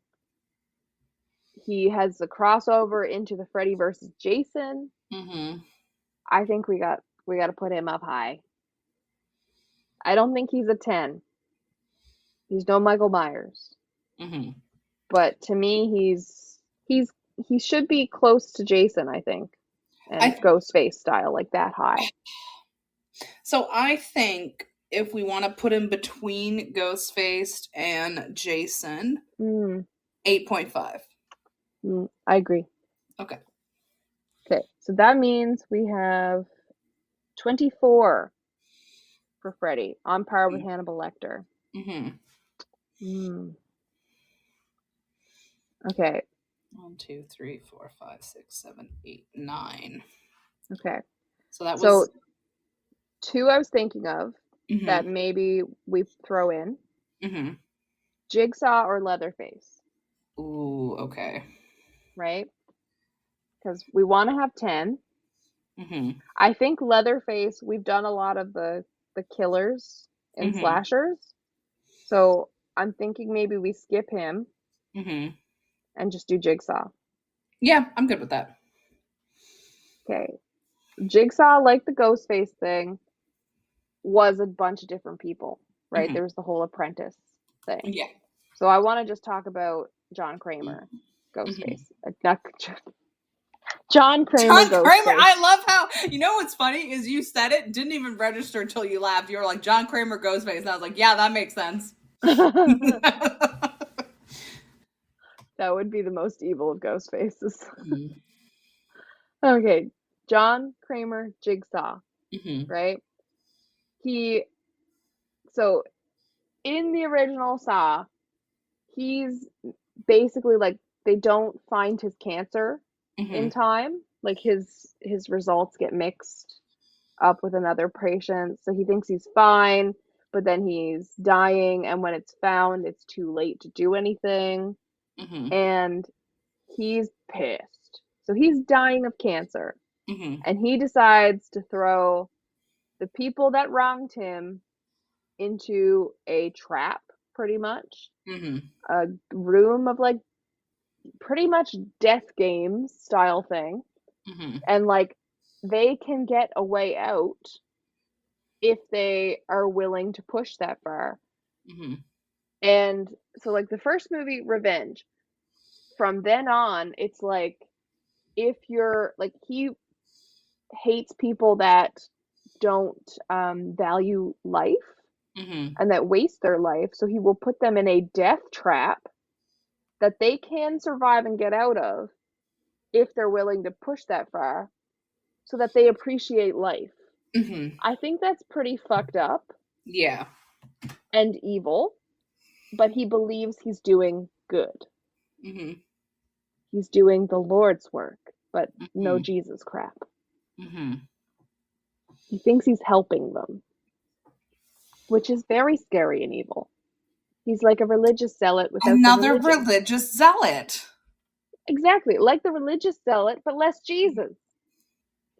He has the crossover into the Freddy versus Jason. Mm-hmm. I think we got to put him up high. I don't think he's a 10. He's no Michael Myers. Mm-hmm. But to me he should be close to Jason, I think. And I Ghostface style, like that high. So I think if we want to put him between Ghostface and Jason, 8.5. I agree. Okay. Okay, so that means we have 24 for Freddy, on par with Hannibal Lecter. Mm-hmm. Okay. 1, 2, 3, 4, 5, 6, 7, 8, 9. Okay. So that was. So 2 I was thinking of Mm-hmm. that maybe we throw in. Mm-hmm. Jigsaw or Leatherface. Ooh, okay. Right? Because we want to have 10. Mm-hmm. I think Leatherface, we've done a lot of the killers in Mm-hmm. slashers. So I'm thinking maybe we skip him Mm-hmm. and just do Jigsaw. Yeah, I'm good with that. Okay. Jigsaw, like the Ghostface thing, was a bunch of different people, right? Mm-hmm. There was the whole apprentice thing. Yeah. So I want to just talk about John Kramer, Ghostface. Not John Kramer, John Kramer, Ghostface. I love how, you know what's funny is you said it, didn't even register until you laughed. You were like, John Kramer, Ghostface. And I was like, yeah, that makes sense. That would be the most evil of ghost faces. Okay, John Kramer, Jigsaw, right? So in the original Saw, he's basically like, they don't find his cancer in time. Like his results get mixed up with another patient, so he thinks he's fine, but then he's dying, and when it's found, it's too late to do anything. And he's pissed. So he's dying of cancer. And he decides to throw the people that wronged him into a trap, pretty much. A room of like pretty much death games style thing. And like they can get a way out if they are willing to push that far. And so like the first movie, Revenge, from then on, it's like, if you're like, he hates people that don't value life and that waste their life, so he will put them in a death trap that they can survive and get out of if they're willing to push that far, so that they appreciate life. I think that's pretty fucked up. Yeah. And evil, but he believes he's doing good. He's doing the Lord's work, but no Jesus crap. He thinks he's helping them, which is very scary and evil. He's like a religious zealot without Another the religion. religious zealot. Exactly, like the religious zealot, but less Jesus.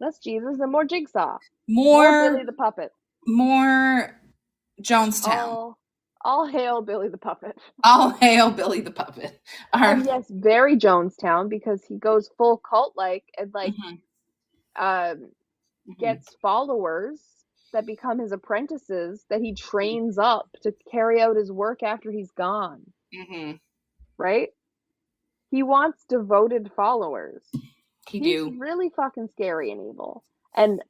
Less Jesus and more Jigsaw. More Billy the Puppet. More Jonestown. All hail Billy the Puppet. All hail Billy the Puppet. And yes, very Jonestown, because he goes full cult-like and like gets followers that become his apprentices that he trains up to carry out his work after he's gone. Right? He wants devoted followers. He's really fucking scary and evil. And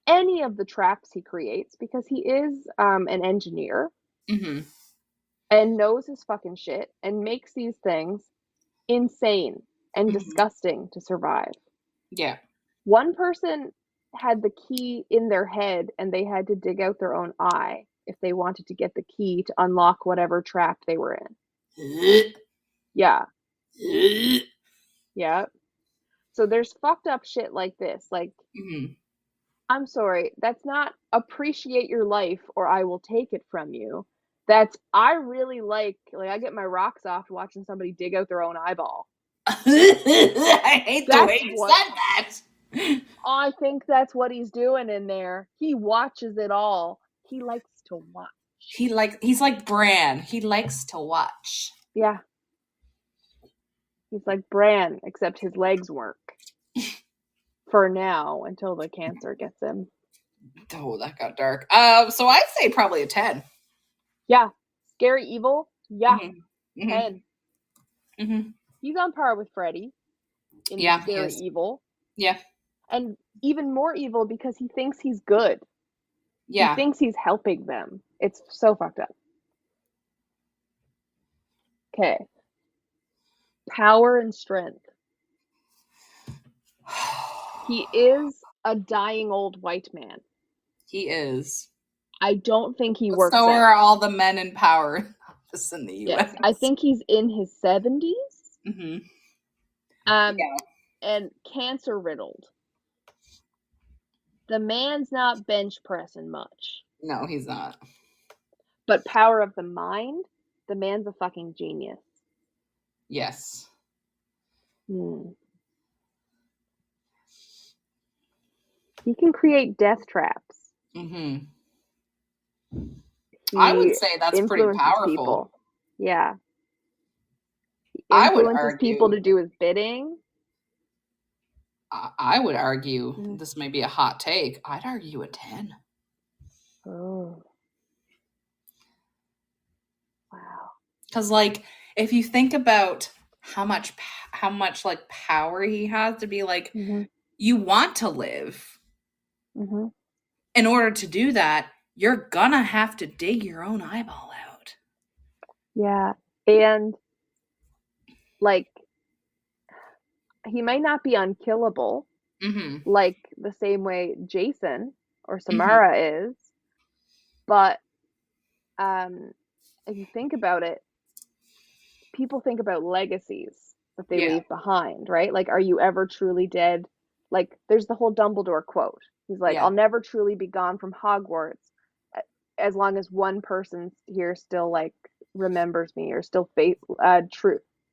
any of the traps he creates, because he is an engineer and knows his fucking shit and makes these things insane and disgusting to survive. Yeah. One person had the key in their head and they had to dig out their own eye if they wanted to get the key to unlock whatever trap they were in. Yeah. Yeah. So there's fucked up shit like this. Like, Mhm. I'm sorry, that's not appreciate your life or I will take it from you. That's I really like I get my rocks off watching somebody dig out their own eyeball. I hate the way you said that. I think that's what he's doing in there. He watches it all. He likes to watch. He's like Bran. He likes to watch. Yeah. He's like Bran, except his legs work. For now, until the cancer gets him. Oh, that got dark. So I'd say probably a 10. Yeah. Scary evil? Yeah. Mhm. 10. Mhm. He's on par with Freddy in Yeah, he scary is. evil. Yeah. And even more evil because he thinks he's good. Yeah. He thinks he's helping them. It's so fucked up. Okay. Power and strength. He is a dying old white man. He is. I don't think he works So out. are all the men in power in the US. Yes, I think he's in his 70s. Mm-hmm. Yeah. And cancer riddled. The man's not bench pressing much. No, he's not. But power of the mind, the man's a fucking genius. Yes. He can create death traps. Mm-hmm. I would say that's pretty powerful. People. Yeah. He I would influences argue people to do his bidding. I would argue, this may be a hot take, I'd argue a 10. Oh. Wow. Because, like, if you think about how much like power he has to be like, you want to live. Mm-hmm. In order to do that, you're gonna have to dig your own eyeball out. Yeah. And, like, he might not be unkillable, like the same way Jason or Samara is, but if you think about it, people think about legacies that they leave behind, right? Like, are you ever truly dead? Like, there's the whole Dumbledore quote. He's like, I'll never truly be gone from Hogwarts as long as one person here still, like, remembers me or still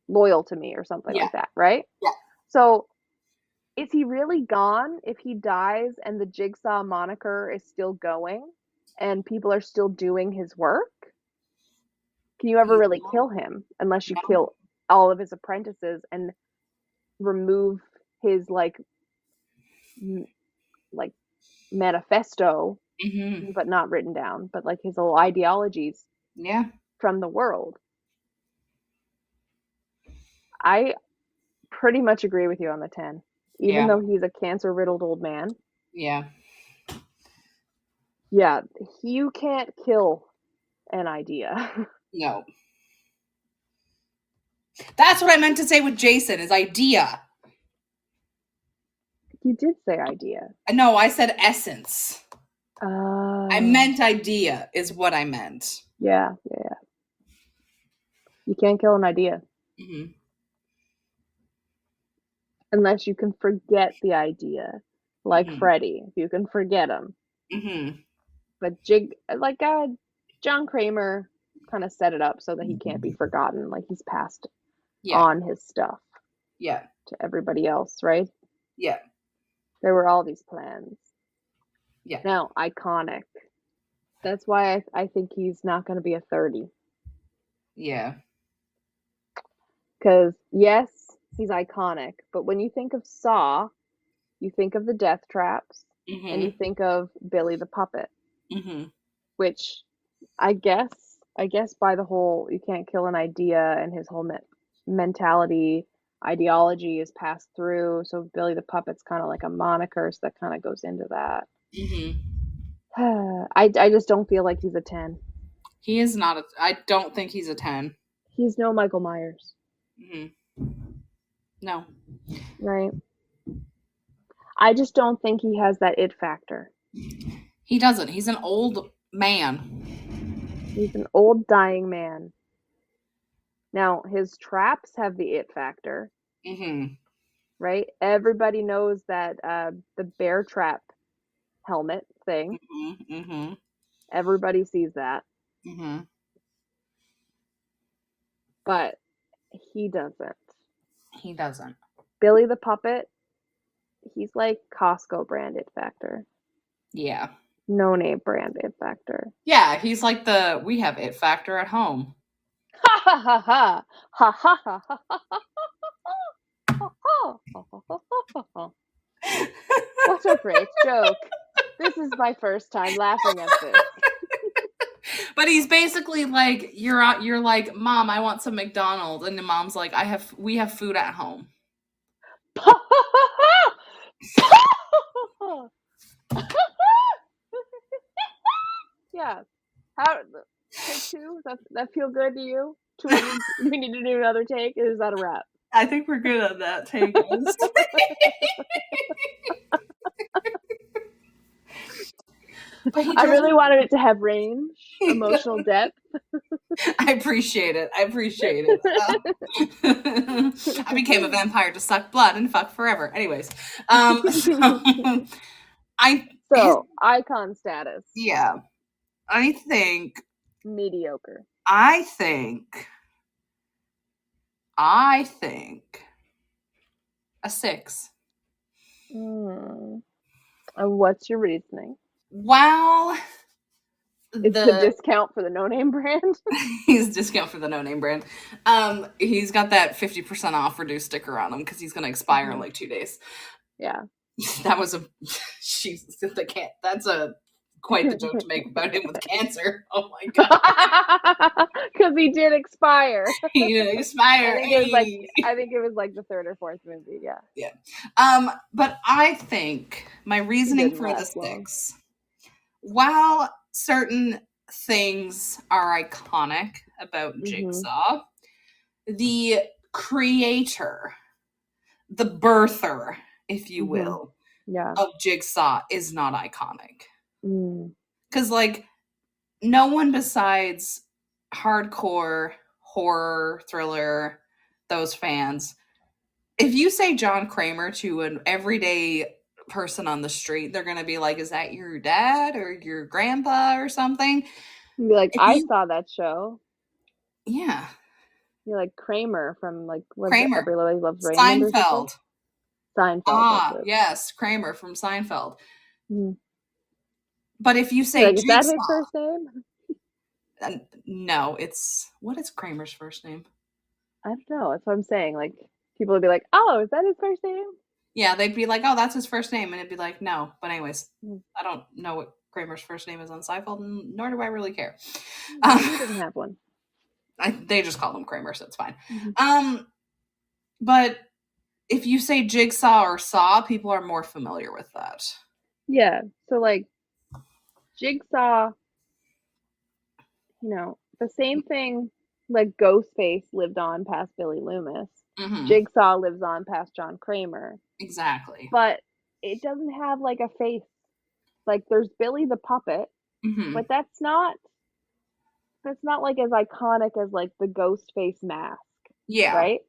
loyal to me or something like that, right? Yeah. So is he really gone if he dies and the Jigsaw moniker is still going and people are still doing his work? Can you ever really kill him unless you kill all of his apprentices and remove his like manifesto, but not written down, but like his little ideologies from the world? I pretty much agree with you on the 10, even though he's a cancer-riddled old man. Yeah. Yeah, you can't kill an idea. No. That's what I meant to say with Jason, is idea. You did say idea. No, I said essence. I meant idea is what I meant. Yeah. You can't kill an idea. Mm-hmm. Unless you can forget the idea. Like Freddy, if you can forget him. Mm-hmm. But John Kramer kind of set it up so that he can't be forgotten. Like, he's passed on his stuff. Yeah. To everybody else, right? Yeah. There were all these plans. Yeah. Now, iconic. That's why I think he's not going to be a 30. Yeah. Because, yes, he's iconic. But when you think of Saw, you think of the death traps. And you think of Billy the Puppet. Which, I guess by the whole you can't kill an idea and his whole ideology is passed through. So Billy the Puppet's kind of like a moniker, so that kind of goes into that. I just don't feel like he's a 10. He is not I don't think he's a 10. He's no Michael Myers. No. Right. I just don't think he has that it factor. He doesn't. He's an old man. He's an old dying man. Now, his traps have the it factor, Mm-hmm. right? Everybody knows that the bear trap helmet thing. Mm-hmm. Mm-hmm. Everybody sees that. Mm-hmm. But he doesn't. He doesn't. Billy the Puppet, he's like Costco brand it factor. Yeah. No name brand it factor. Yeah, he's like we have it factor at home. Ha ha ha ha ha ha ha ha ha ha. What a great joke. This is my first time laughing at this. But he's basically like you're like, Mom, I want some McDonald's, and the mom's like, we have food at home. Yeah. How take two? That feel good to you? We need to do another take. Or is that a wrap? I think we're good on that take. I really wanted it to have range, emotional depth. I appreciate it. I became a vampire to suck blood and fuck forever. Anyways, icon status. Yeah, I think mediocre. I think a 6. And what's your reasoning? Well, it's the discount for the no name brand. He's discount for the no name brand. He's got that 50% off reduced sticker on him because he's gonna expire in like 2 days. Yeah, that was that's quite the joke to make about him with cancer. Oh my god, because he did expire. He did expire. I think it was like the 3rd or 4th movie. Yeah. But I think my reasoning for the 6, while certain things are iconic about Jigsaw, the creator, the birther, if you will, of Jigsaw is not iconic. Because, like, no one besides hardcore horror, thriller, those fans, if you say John Kramer to an everyday person on the street, they're going to be like, is that your dad or your grandpa or something? You'd be like, I saw that show. Yeah. You're like Kramer from like Kramer. Everybody Loves Raymond. Seinfeld. Seinfeld. Yes, Kramer from Seinfeld. Mm-hmm. But if you say is that his first name? No, what is Kramer's first name? I don't know. That's what I'm saying. Like, people would be like, oh, is that his first name? Yeah, they'd be like, oh, that's his first name. And it'd be like, no. But anyways, I don't know what Kramer's first name is on Seinfeld, nor do I really care. He doesn't have one. They just call him Kramer, so it's fine. But if you say Jigsaw or Saw, people are more familiar with that. Yeah, so like Jigsaw, the same thing like Ghostface lived on past Billy Loomis. Jigsaw lives on past John Kramer. Exactly. But it doesn't have like a face. Like there's Billy the Puppet, but that's not like as iconic as like the Ghostface mask. Yeah. Right?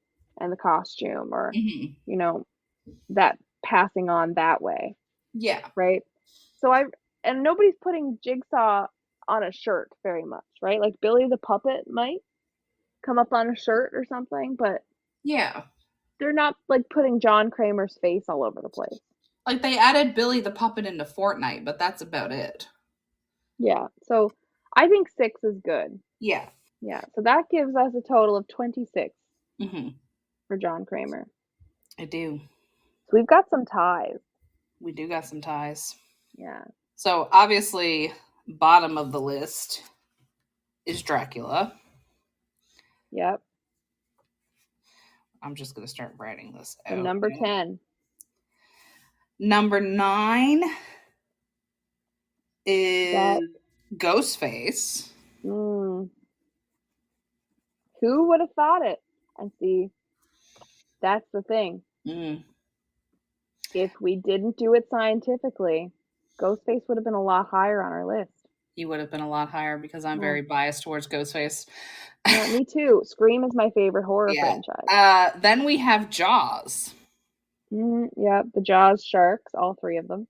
And the costume or that passing on that way. Yeah. Right? So and nobody's putting Jigsaw on a shirt very much, right? Like Billy the Puppet might come up on a shirt or something, but yeah, they're not like putting John Kramer's face all over the place. Like they added Billy the Puppet into Fortnite, but that's about it. Yeah, so I think 6 is good. Yeah. Yeah, so that gives us a total of 26 for John Kramer. I do. So we've got some ties. We do got some ties. Yeah. So obviously, bottom of the list is Dracula. Yep. I'm just going to start writing this out. And number 10. Number 9 is Ghostface. Who would have thought it? And see, that's the thing. If we didn't do it scientifically, Ghostface would have been a lot higher on our list. He would have been a lot higher because I'm Yeah. very biased towards Ghostface. Yeah, me too. Scream is my favorite horror franchise. Then we have Jaws. Yeah, the Jaws sharks, all three of them.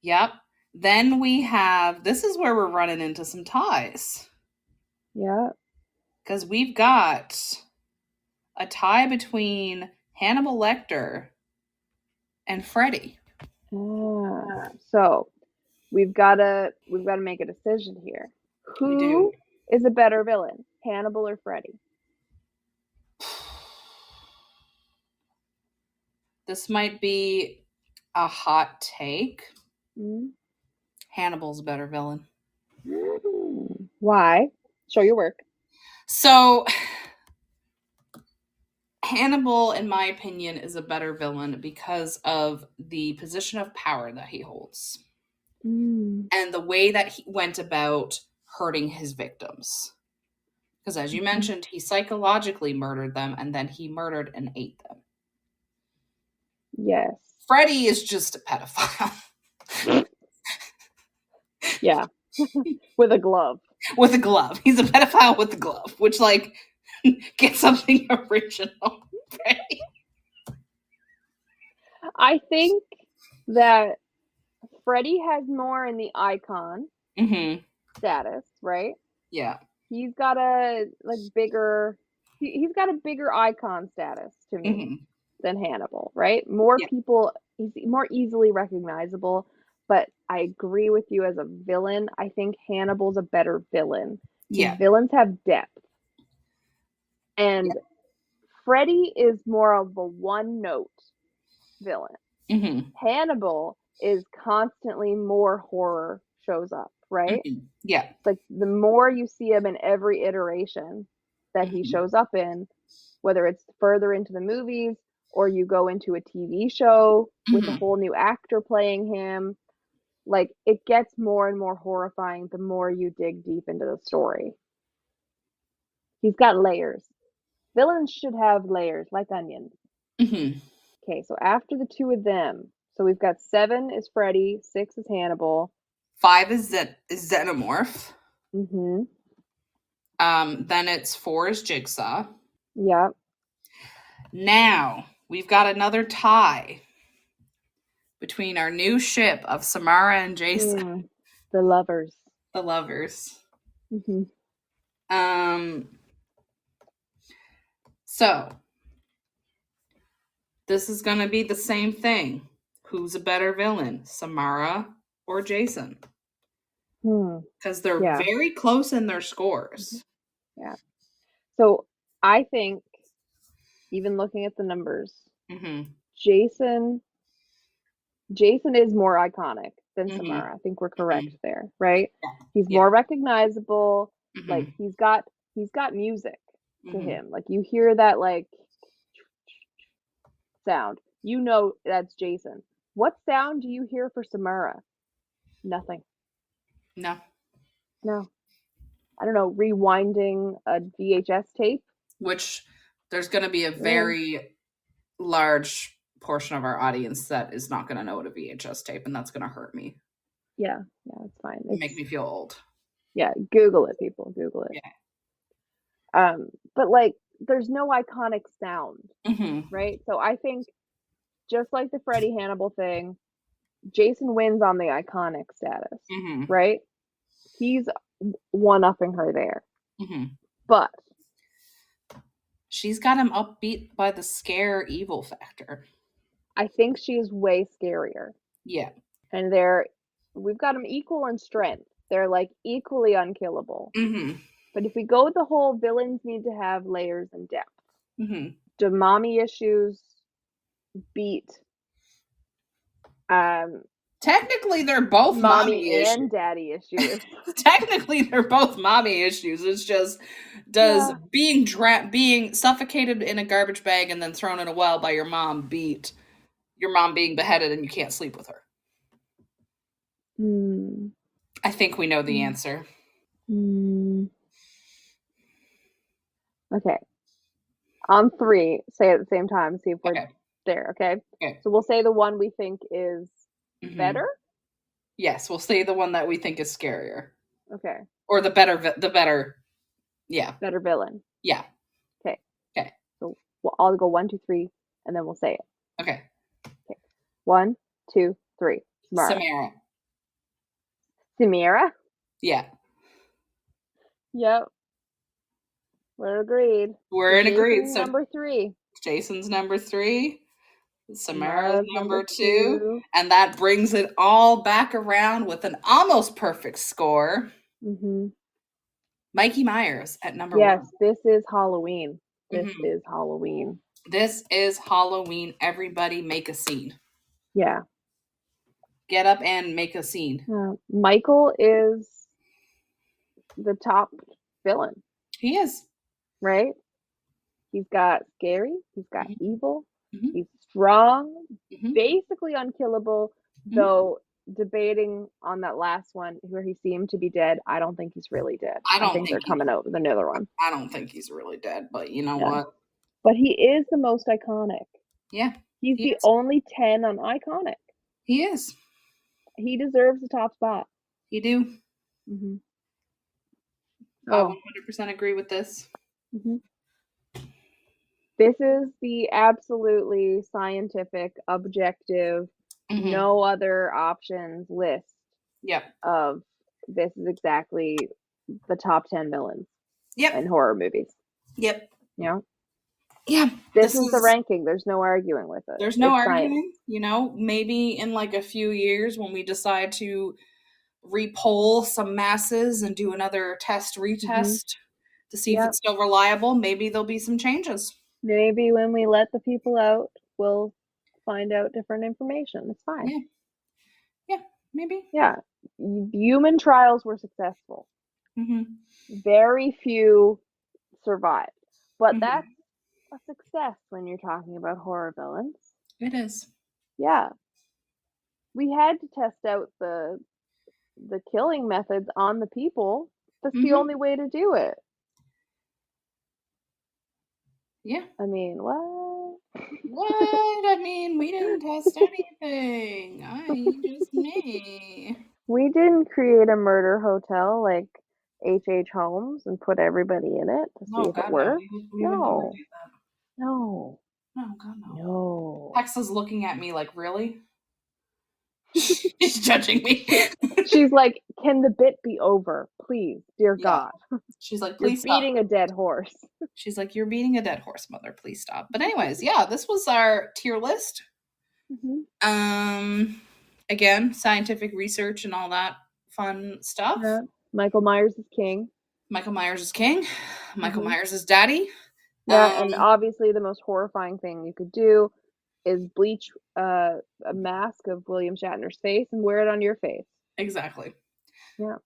Yep. Then we have, this is where we're running into some ties. Yeah. Because we've got a tie between Hannibal Lecter and Freddy. So we've got to make a decision here. Who is a better villain, Hannibal or Freddy? This might be a hot take. Hannibal's a better villain. Why? Show your work. So, Hannibal, in my opinion, is a better villain because of the position of power that he holds. And the way that he went about hurting his victims. Because as you mentioned, he psychologically murdered them and then he murdered and ate them. Yes. Freddy is just a pedophile. Yeah. With a glove. With a glove. He's a pedophile with a glove, which, like, get something original. Freddy. I think that Freddy has more in the icon status, right? Yeah. He's got a bigger icon status to me than Hannibal, right? More people, he's more easily recognizable, but I agree with you as a villain. I think Hannibal's a better villain. Yeah. Villains have depth. And Freddy is more of a one-note villain. Hannibal is constantly more horror shows up, right? Yeah. It's like the more you see him in every iteration that he shows up in, whether it's further into the movies or you go into a TV show with a whole new actor playing him, like it gets more and more horrifying the more you dig deep into the story. He's got layers. Villains should have layers like onions. Okay, so after the two of them, so we've got 7 is Freddy, 6 is Hannibal, 5 is Xenomorph. Then it's 4 is Jigsaw. Yep. Now we've got another tie between our new ship of Samara and Jason. The lovers. The lovers. So this is going to be the same thing. Who's a better villain, Samara or Jason? Because they're very close in their scores. Yeah. So I think, even looking at the numbers, Jason is more iconic than Samara. I think we're correct there, right? Yeah. He's more recognizable. Like he's got music to him. Like you hear that like sound, you know that's Jason. What sound do you hear for Samara? Nothing. No. I don't know, rewinding a VHS tape. Which there's going to be a very large portion of our audience that is not going to know what a VHS tape, and that's going to hurt me. Yeah, it's fine. Make me feel old. Yeah, Google it, people. Google it. Yeah. But like, there's no iconic sound, right? So I think, just like the Freddy Hannibal thing, Jason wins on the iconic status, right? He's one-upping her there. But she's got him upbeat by the scare evil factor. I think she's way scarier. Yeah. And we've got them equal in strength. They're like equally unkillable. But if we go with the whole villains need to have layers and depth, do mommy issues beat technically they're both mommy issues. And daddy issues. Technically they're both mommy issues. It's just being suffocated in a garbage bag and then thrown in a well by your mom beat your mom being beheaded and you can't sleep with her? I think we know the answer. Okay. On 3, say it at the same time. See if we're there, okay? Okay. So we'll say the one we think is Mhm. better. Yes, we'll say the one that we think is scarier. Okay. Or the better. Yeah. Better villain. Yeah. Okay. Okay. So I'll go 1, 2, 3, and then we'll say it. Okay. 1, 2, 3. Samara. Samira? Yeah. Yep. We're agreed. We're in agreed. Jason, So number 3. Jason's number 3. Samara's Samara's number 2. And that brings it all back around with an almost perfect score. Mm-hmm. Mikey Myers at number 1. Yes, this is Halloween. This Mhm. is Halloween. This is Halloween. Everybody make a scene. Yeah. Get up and make a scene. Michael is the top villain, He is. right? He's got scary, he's got Mhm. evil, Mhm. he's strong, Mhm. basically unkillable, though debating on that last one where he seemed to be dead. I don't think he's really dead. I think they're coming out with another one. I don't think he's really dead, but you know Yeah. what? But he is the most iconic. Yeah. He's he the is. only 10 on iconic. He is. He deserves the top spot. You do. Mm-hmm. I 100% agree with this. Mm-hmm. This is the absolutely scientific, objective, Mhm. no other options list Yep. of this is exactly the top 10 villains Yep. in horror movies. Yep. You know? Yeah. This is the ranking. There's no arguing with it. There's no It's arguing. science. You know, maybe in like a few years when we decide to repoll some masses and do another retest to see if Yep. it's still reliable, maybe there'll be some changes. Maybe when we let the people out, we'll find out different information. It's fine. Yeah. Yeah, maybe. Yeah. Human trials were successful. Mm-hmm. Very few survived. But Mhm. that's a success when you're talking about horror villains. It is. Yeah. We had to test out the killing methods on the people. That's the Mhm. only way to do it. Yeah. I mean, what? What? I mean, we didn't test anything. Just me. We didn't create a murder hotel like H.H. Holmes and put everybody in it to see if it worked. We would never do that. No. No, God, no. No. Hexa's looking at me like, really? She's judging me. She's like, can the bit be over? Please, dear God. She's like, You're please stop. beating a dead horse. She's like, you're beating a dead horse, mother. Please stop. But anyways, yeah, this was our tier list. Mm-hmm. Again, scientific research and all that fun stuff. Yeah. Michael Myers is king. Michael Myers is king. Michael Myers is daddy. Yeah, and obviously the most horrifying thing you could do is bleach a mask of William Shatner's face and wear it on your face. Exactly. Yeah.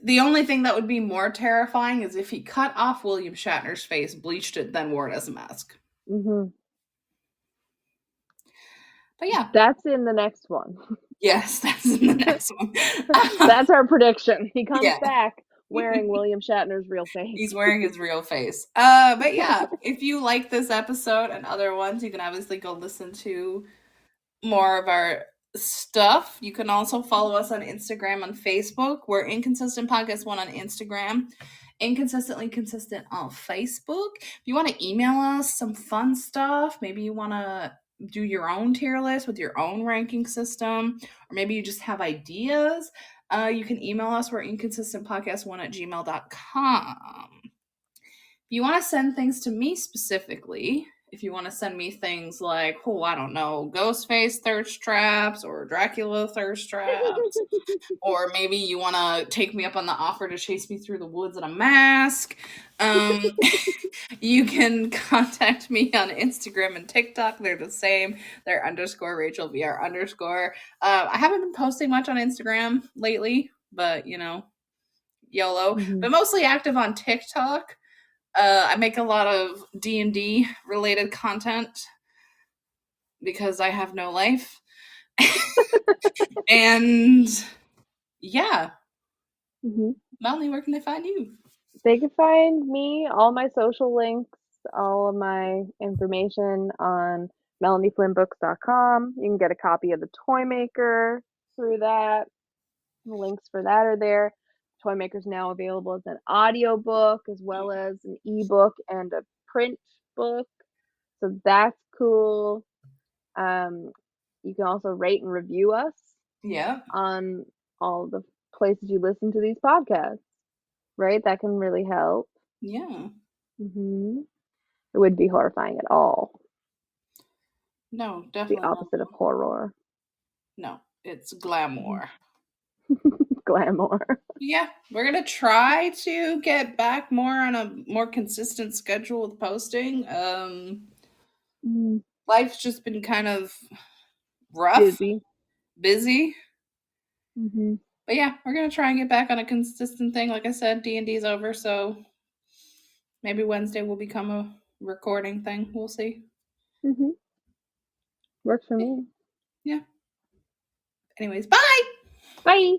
The only thing that would be more terrifying is if he cut off William Shatner's face, bleached it, then wore it as a mask. Mm-hmm. But yeah. That's in the next one. Yes, that's in the next one. That's our prediction. He comes back wearing William Shatner's real face. He's wearing his real face. But yeah, if you like this episode and other ones, you can obviously go listen to more of our stuff. You can also follow us on Instagram and Facebook. We're Inconsistent Podcast 1 on Instagram, Inconsistently Consistent on Facebook. If you want to email us some fun stuff, maybe you want to do your own tier list with your own ranking system, or maybe you just have ideas, you can email us. We're inconsistentpodcast1@gmail.com. If you want to send things to me specifically, if you want to send me things like, I don't know, Ghostface thirst traps or Dracula thirst traps, or maybe you want to take me up on the offer to chase me through the woods in a mask, you can contact me on Instagram and TikTok. They're the same. They're _RachelVR_. I haven't been posting much on Instagram lately, but YOLO. But mostly active on TikTok. I make a lot of D&D related content because I have no life. And yeah. Melanie, where can they find you? They can find me, all my social links, all of my information on MelanieFlynnBooks.com. You can get a copy of The Toymaker through that. The links for that are there. Toymaker's now available as an audiobook as well as an ebook and a print book. So that's cool. You can also rate and review us Yeah. on all the places you listen to these podcasts, right? That can really help. Yeah. It wouldn't be horrifying at all. No, The definitely opposite of horror. No, it's glamour. Glamour. Yeah, we're gonna try to get back more on a more consistent schedule with posting. Life's just been kind of rough, busy. But yeah, we're gonna try and get back on a consistent thing. Like I said, D&D's over, so maybe Wednesday will become a recording thing. We'll see. Works for me. Yeah. Anyways, bye! Bye!